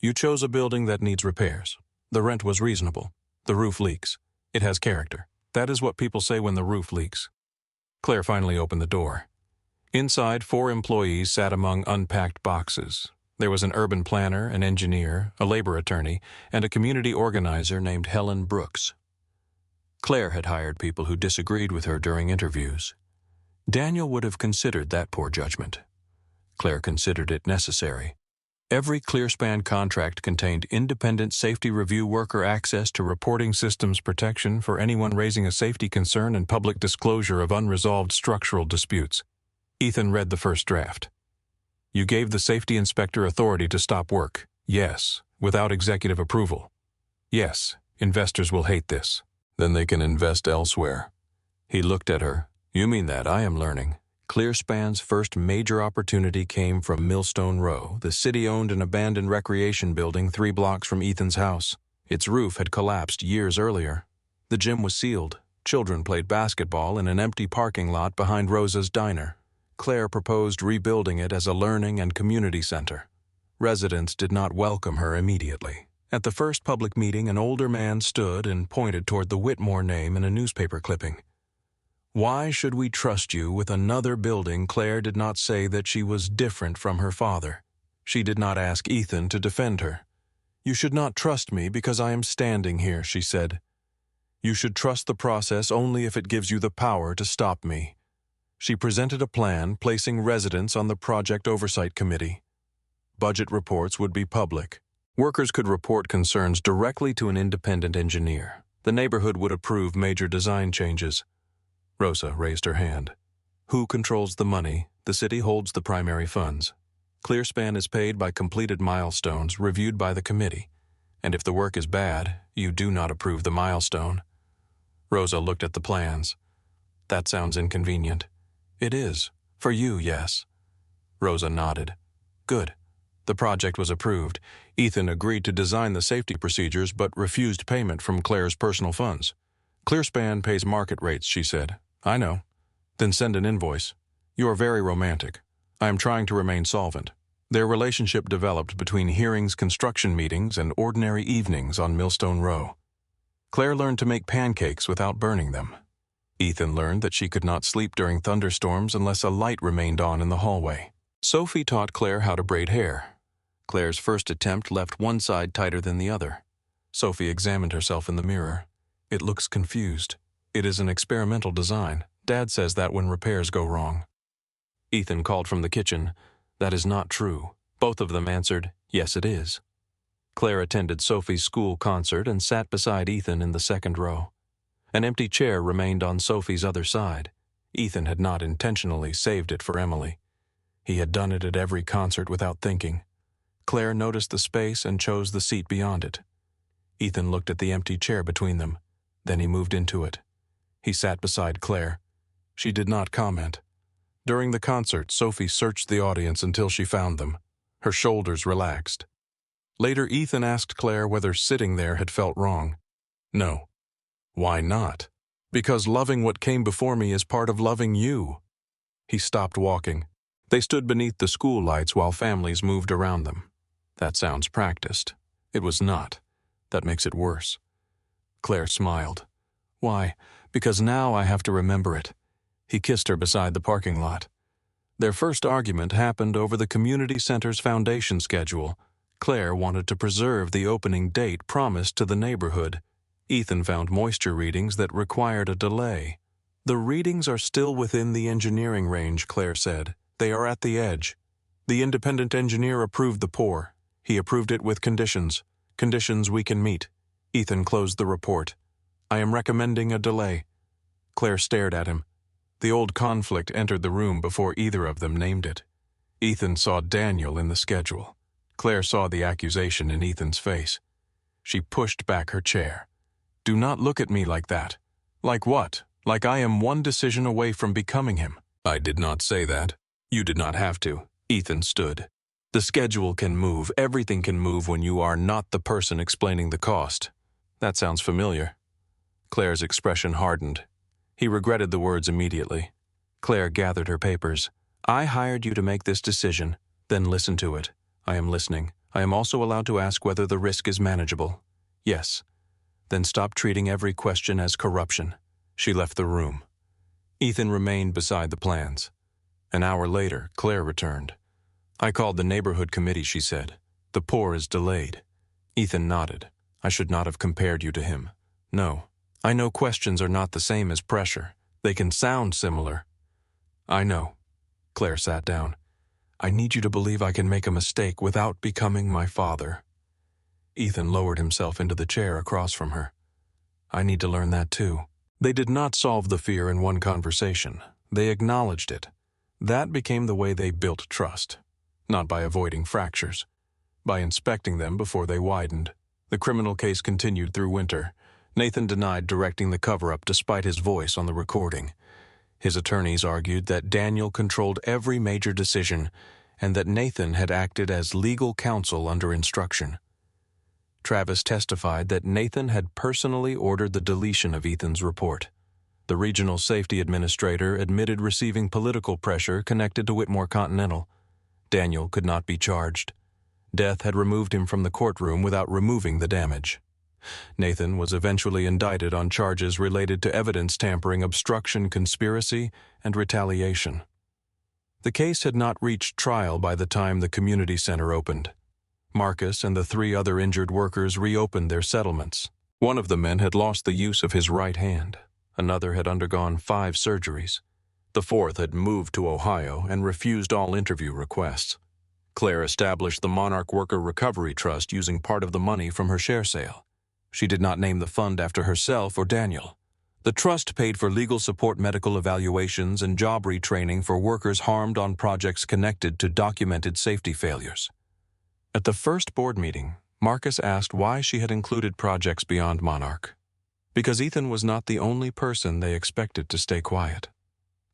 Speaker 1: "You chose a building that needs repairs. The rent was reasonable. The roof leaks. It has character. That is what people say when the roof leaks." Claire finally opened the door. Inside, 4 employees sat among unpacked boxes. There was an urban planner, an engineer, a labor attorney, and a community organizer named Helen Brooks. Claire had hired people who disagreed with her during interviews. Daniel would have considered that poor judgment. Claire considered it necessary. Every Clearspan contract contained independent safety review worker access to reporting systems protection for anyone raising a safety concern and public disclosure of unresolved structural disputes. Ethan read the first draft. "You gave the safety inspector authority to stop work. Yes, without executive approval. Yes, investors will hate this. Then they can invest elsewhere." He looked at her. "You mean that, I am learning." Clearspan's first major opportunity came from Millstone Row, the city-owned and abandoned recreation building 3 blocks from Ethan's house. Its roof had collapsed years earlier. The gym was sealed. Children played basketball in an empty parking lot behind Rosa's diner. Claire proposed rebuilding it as a learning and community center. Residents did not welcome her immediately. At the first public meeting, an older man stood and pointed toward the Whitmore name in a newspaper clipping. Why should we trust you with another building? Claire did not say that she was different from her father. She did not ask Ethan to defend her. "You should not trust me because I am standing here," she said. "You should trust the process only if it gives you the power to stop me." She presented a plan placing residents on the project oversight committee. Budget reports would be public. Workers could report concerns directly to an independent engineer. The neighborhood would approve major design changes. Rosa raised her hand. "Who controls the money? The city holds the primary funds. Clearspan is paid by completed milestones reviewed by the committee. And if the work is bad, you do not approve the milestone." Rosa looked at the plans. "That sounds inconvenient." "It is. For you, yes." Rosa nodded. "Good." The project was approved. Ethan agreed to design the safety procedures but refused payment from Claire's personal funds. "Clearspan pays market rates," she said. "I know." "Then send an invoice." "You are very romantic." "I am trying to remain solvent." Their relationship developed between hearings, construction meetings, and ordinary evenings on Millstone Row. Claire learned to make pancakes without burning them. Ethan learned that she could not sleep during thunderstorms unless a light remained on in the hallway. Sophie taught Claire how to braid hair. Claire's first attempt left one side tighter than the other. Sophie examined herself in the mirror. It looks confused. It is an experimental design. Dad says that when repairs go wrong. Ethan called from the kitchen. That is not true. Both of them answered, yes, it is. Claire attended Sophie's school concert and sat beside Ethan in the second row. An empty chair remained on Sophie's other side. Ethan had not intentionally saved it for Emily. He had done it at every concert without thinking. Claire noticed the space and chose the seat beyond it. Ethan looked at the empty chair between them. Then he moved into it. He sat beside Claire. She did not comment. During the concert, Sophie searched the audience until she found them. Her shoulders relaxed. Later, Ethan asked Claire whether sitting there had felt wrong. No. Why not? Because loving what came before me is part of loving you. He stopped walking. They stood beneath the school lights while families moved around them. That sounds practiced. It was not. That makes it worse. Claire smiled. Why? Because now I have to remember it. He kissed her beside the parking lot. Their first argument happened over the community center's foundation schedule. Claire wanted to preserve the opening date promised to the neighborhood. Ethan found moisture readings that required a delay. The readings are still within the engineering range, Claire said. They are at the edge. The independent engineer approved the pour. He approved it with conditions. Conditions we can meet. Ethan closed the report. I am recommending a delay. Claire stared at him. The old conflict entered the room before either of them named it. Ethan saw Daniel in the schedule. Claire saw the accusation in Ethan's face. She pushed back her chair. Do not look at me like that. Like what? Like I am one decision away from becoming him. I did not say that. You did not have to. Ethan stood. The schedule can move. Everything can move when you are not the person explaining the cost. That sounds familiar. Claire's expression hardened. He regretted the words immediately. Claire gathered her papers. I hired you to make this decision. Then listen to it. I am listening. I am also allowed to ask whether the risk is manageable. Yes. Then stop treating every question as corruption. She left the room. Ethan remained beside the plans. An hour later, Claire returned. I called the neighborhood committee, she said. The pour is delayed. Ethan nodded. I should not have compared you to him. No. I know questions are not the same as pressure. They can sound similar. I know. Claire sat down. I need you to believe I can make a mistake without becoming my father. Ethan lowered himself into the chair across from her. I need to learn that too. They did not solve the fear in one conversation. They acknowledged it. That became the way they built trust. Not by avoiding fractures. By inspecting them before they widened. The criminal case continued through winter. Nathan denied directing the cover-up despite his voice on the recording. His attorneys argued that Daniel controlled every major decision and that Nathan had acted as legal counsel under instruction. Travis testified that Nathan had personally ordered the deletion of Ethan's report. The regional safety administrator admitted receiving political pressure connected to Whitmore Continental. Daniel could not be charged. Death had removed him from the courtroom without removing the damage. Nathan was eventually indicted on charges related to evidence tampering, obstruction, conspiracy, and retaliation. The case had not reached trial by the time the community center opened. Marcus and the 3 other injured workers reopened their settlements. One of the men had lost the use of his right hand. Another had undergone 5 surgeries. The 4th had moved to Ohio and refused all interview requests. Claire established the Monarch Worker Recovery Trust using part of the money from her share sale. She did not name the fund after herself or Daniel. The trust paid for legal support, medical evaluations, and job retraining for workers harmed on projects connected to documented safety failures. At the first board meeting, Marcus asked why she had included projects beyond Monarch. Because Ethan was not the only person they expected to stay quiet.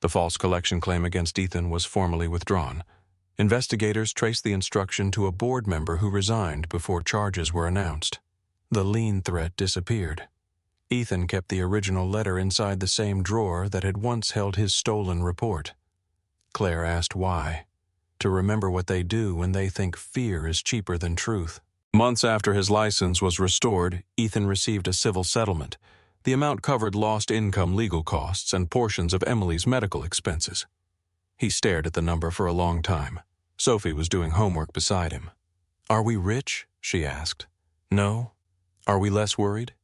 Speaker 1: The false collection claim against Ethan was formally withdrawn. Investigators traced the instruction to a board member who resigned before charges were announced. The lien threat disappeared. Ethan kept the original letter inside the same drawer that had once held his stolen report. Claire asked why. To remember what they do when they think fear is cheaper than truth. Months after his license was restored, Ethan received a civil settlement. The amount covered lost income legal costs and portions of Emily's medical expenses. He stared at the number for a long time. Sophie was doing homework beside him. "Are we rich?" she asked. "No." "Are we less worried?"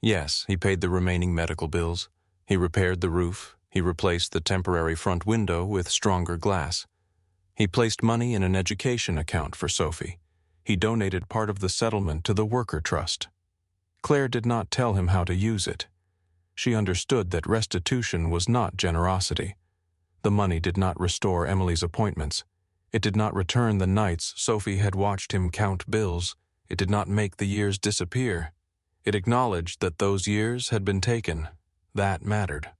Speaker 1: Yes, he paid the remaining medical bills. He repaired the roof. He replaced the temporary front window with stronger glass. He placed money in an education account for Sophie. He donated part of the settlement to the worker trust. Claire did not tell him how to use it. She understood that restitution was not generosity. The money did not restore Emily's appointments. It did not return the nights Sophie had watched him count bills. It did not make the years disappear. It acknowledged that those years had been taken. That mattered.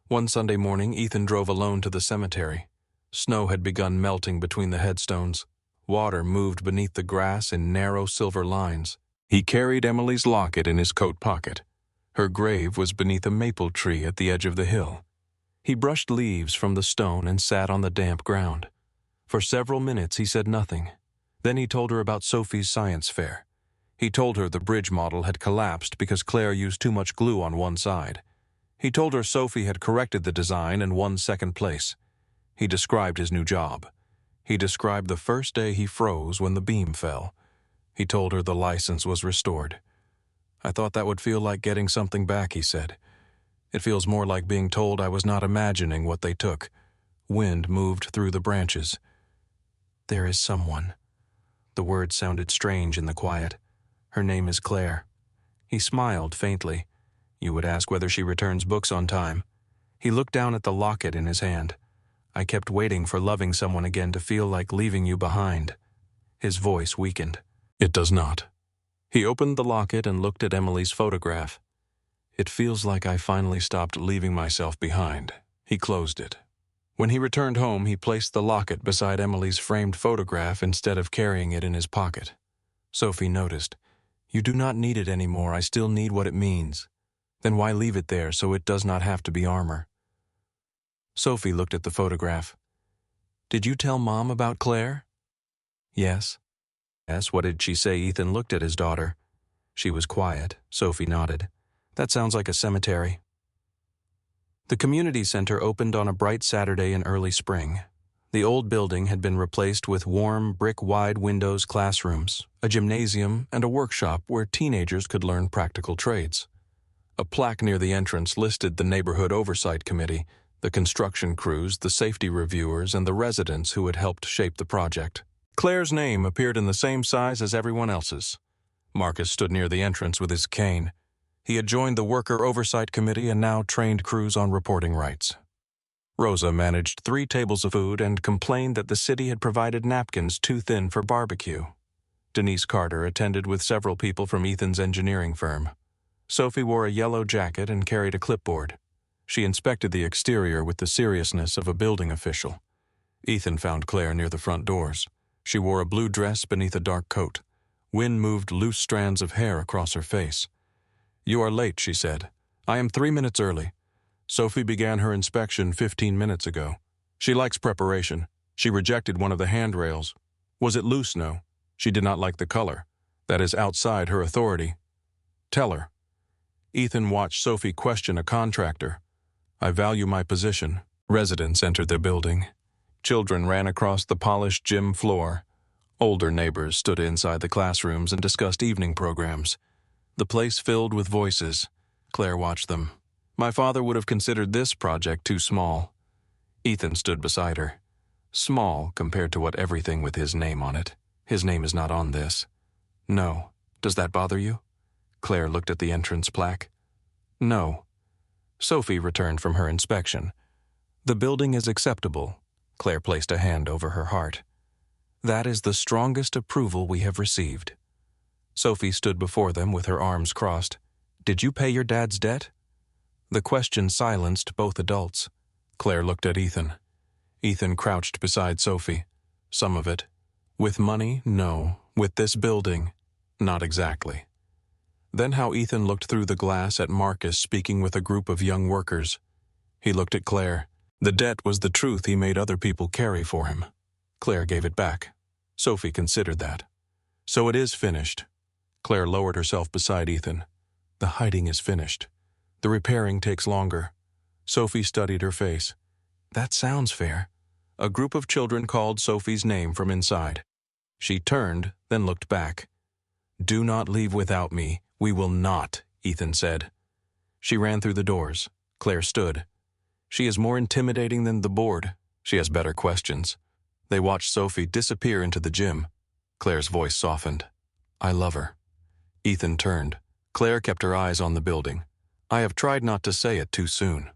Speaker 1: One Sunday morning, Ethan drove alone to the cemetery. Snow had begun melting between the headstones. Water moved beneath the grass in narrow silver lines. He carried Emily's locket in his coat pocket. Her grave was beneath a maple tree at the edge of the hill. He brushed leaves from the stone and sat on the damp ground. For several minutes he said nothing. Then he told her about Sophie's science fair. He told her the bridge model had collapsed because Claire used too much glue on one side. He told her Sophie had corrected the design and won second place. He described his new job. He described the first day he froze when the beam fell. He told her the license was restored. "I thought that would feel like getting something back," he said. "It feels more like being told I was not imagining what they took." Wind moved through the branches. "There is someone." The word sounded strange in the quiet. "Her name is Claire." He smiled faintly. "You would ask whether she returns books on time." He looked down at the locket in his hand. "I kept waiting for loving someone again to feel like leaving you behind." His voice weakened. "It does not." He opened the locket and looked at Emily's photograph. "It feels like I finally stopped leaving myself behind." He closed it. When he returned home, he placed the locket beside Emily's framed photograph instead of carrying it in his pocket. Sophie noticed. "You do not need it anymore. I still need what it means." "Then why leave it there so it does not have to be armor?" Sophie looked at the photograph. "Did you tell Mom about Claire?" "Yes." "Yes, what did she say?" Ethan looked at his daughter. She was quiet. Sophie nodded. "That sounds like a cemetery." The community center opened on a bright Saturday in early spring. The old building had been replaced with warm, brick-wide windows classrooms, a gymnasium, and a workshop where teenagers could learn practical trades. A plaque near the entrance listed the neighborhood oversight committee, the construction crews, the safety reviewers, and the residents who had helped shape the project. Claire's name appeared in the same size as everyone else's. Marcus stood near the entrance with his cane. He had joined the Worker Oversight Committee and now trained crews on reporting rights. Rosa managed 3 tables of food and complained that the city had provided napkins too thin for barbecue. Denise Carter attended with several people from Ethan's engineering firm. Sophie wore a yellow jacket and carried a clipboard. She inspected the exterior with the seriousness of a building official. Ethan found Claire near the front doors. She wore a blue dress beneath a dark coat. Wind moved loose strands of hair across her face. "You are late," she said. "I am 3 minutes early. Sophie began her inspection 15 minutes ago. She likes preparation. She rejected one of the handrails. Was it loose snow? She did not like the color. That is outside her authority. Tell her." Ethan watched Sophie question a contractor. "I value my position." Residents entered the building. Children ran across the polished gym floor. Older neighbors stood inside the classrooms and discussed evening programs. The place filled with voices. Claire watched them. "My father would have considered this project too small." Ethan stood beside her. "Small compared to what everything with his name on it. His name is not on this." "No. Does that bother you?" Claire looked at the entrance plaque. "No." Sophie returned from her inspection. "The building is acceptable." Claire placed a hand over her heart. "That is the strongest approval we have received." Sophie stood before them with her arms crossed. "Did you pay your dad's debt?" The question silenced both adults. Claire looked at Ethan. Ethan crouched beside Sophie. "Some of it. With money, no. With this building, not exactly." Then how Ethan looked through the glass at Marcus speaking with a group of young workers. He looked at Claire. The debt was the truth he made other people carry for him. Claire gave it back. Sophie considered that. "So it is finished." Claire lowered herself beside Ethan. "The hiding is finished. The repairing takes longer. Sophie studied her face. That sounds fair. A group of children called Sophie's name from inside. She turned, then looked back. Do not leave without me. We will not, Ethan said. She ran through the doors. Claire stood. She is more intimidating than the board. She has better questions. They watched Sophie disappear into the gym. Claire's voice softened. I love her. Ethan turned. Claire kept her eyes on the building. I have tried not to say it too soon.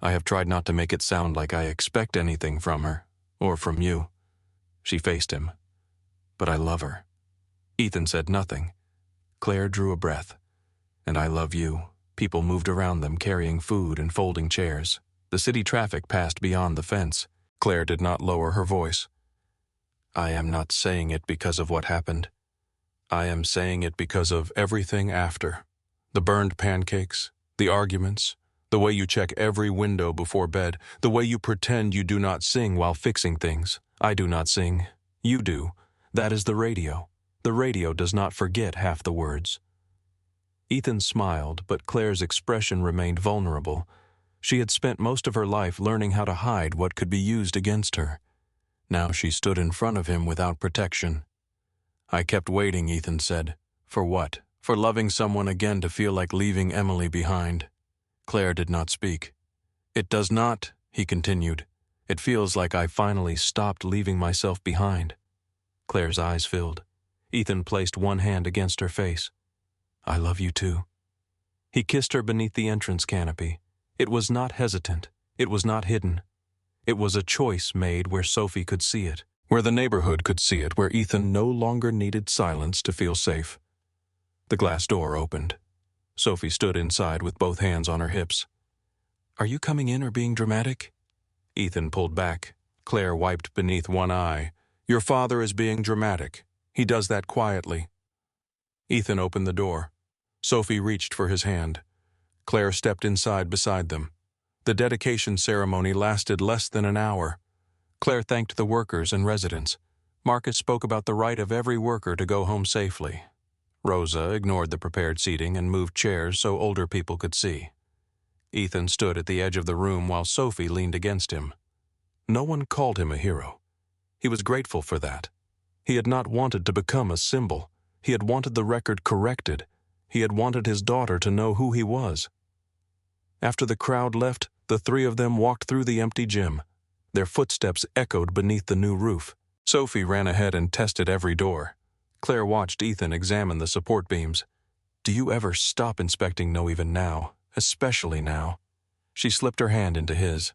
Speaker 1: I have tried not to make it sound like I expect anything from her, or from you. She faced him. But I love her. Ethan said nothing. Claire drew a breath. And I love you. People moved around them carrying food and folding chairs. The city traffic passed beyond the fence. Claire did not lower her voice. I am not saying it because of what happened. I am saying it because of everything after. The burned pancakes, the arguments, the way you check every window before bed, the way you pretend you do not sing while fixing things. I do not sing. You do. That is the radio. The radio does not forget half the words. Ethan smiled, but Claire's expression remained vulnerable. She had spent most of her life learning how to hide what could be used against her. Now she stood in front of him without protection. I kept waiting, Ethan said. For what? For loving someone again to feel like leaving Emily behind. Claire did not speak. It does not, he continued. It feels like I finally stopped leaving myself behind. Claire's eyes filled. Ethan placed one hand against her face. I love you too. He kissed her beneath the entrance canopy. It was not hesitant. It was not hidden. It was a choice made where Sophie could see it, where the neighborhood could see it, where Ethan no longer needed silence to feel safe. The glass door opened. Sophie stood inside with both hands on her hips. Are you coming in or being dramatic? Ethan pulled back. Claire wiped beneath one eye. Your father is being dramatic. He does that quietly. Ethan opened the door. Sophie reached for his hand. Claire stepped inside beside them. The dedication ceremony lasted less than an hour. Claire thanked the workers and residents. Marcus spoke about the right of every worker to go home safely. Rosa ignored the prepared seating and moved chairs so older people could see. Ethan stood at the edge of the room while Sophie leaned against him. No one called him a hero. He was grateful for that. He had not wanted to become a symbol. He had wanted the record corrected. He had wanted his daughter to know who he was. After the crowd left, the three of them walked through the empty gym. Their footsteps echoed beneath the new roof. Sophie ran ahead and tested every door. Claire watched Ethan examine the support beams. Do you ever stop inspecting? No, even now, especially now. She slipped her hand into his.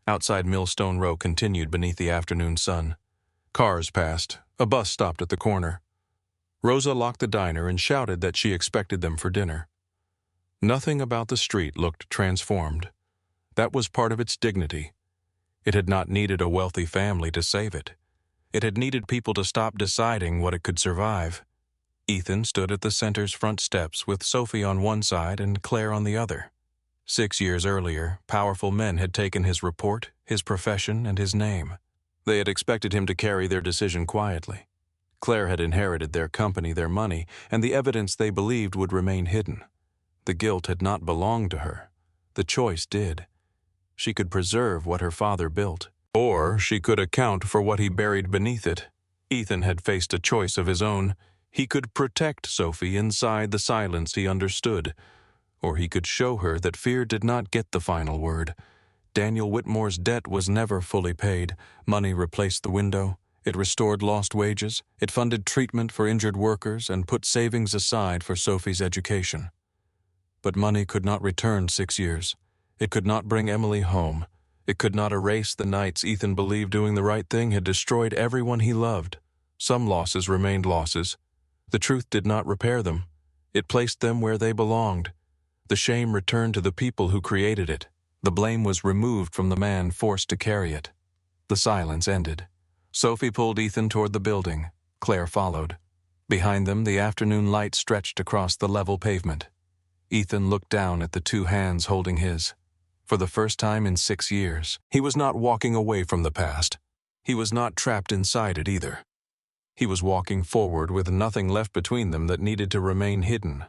Speaker 1: Outside Millstone Row continued beneath the afternoon sun. Cars passed. A bus stopped at the corner. Rosa locked the diner and shouted that she expected them for dinner. Nothing about the street looked transformed. That was part of its dignity. It had not needed a wealthy family to save it. It had needed people to stop deciding what it could survive. Ethan stood at the center's front steps with Sophie on one side and Claire on the other. 6 years earlier, powerful men had taken his report, his profession, and his name. They had expected him to carry their decision quietly. Claire had inherited their company, their money, and the evidence they believed would remain hidden. The guilt had not belonged to her. The choice did. She could preserve what her father built, or she could account for what he buried beneath it. Ethan had faced a choice of his own. He could protect Sophie inside the silence he understood, or he could show her that fear did not get the final word. Daniel Whitmore's debt was never fully paid. Money replaced the window. It restored lost wages. It funded treatment for injured workers and put savings aside for Sophie's education. But money could not return 6 years. It could not bring Emily home. It could not erase the nights Ethan believed doing the right thing had destroyed everyone he loved. Some losses remained losses. The truth did not repair them. It placed them where they belonged. The shame returned to the people who created it. The blame was removed from the man forced to carry it. The silence ended. Sophie pulled Ethan toward the building. Claire followed. Behind them, the afternoon light stretched across the level pavement. Ethan looked down at the two hands holding his. For the first time in 6 years, he was not walking away from the past. He was not trapped inside it either. He was walking forward with nothing left between them that needed to remain hidden.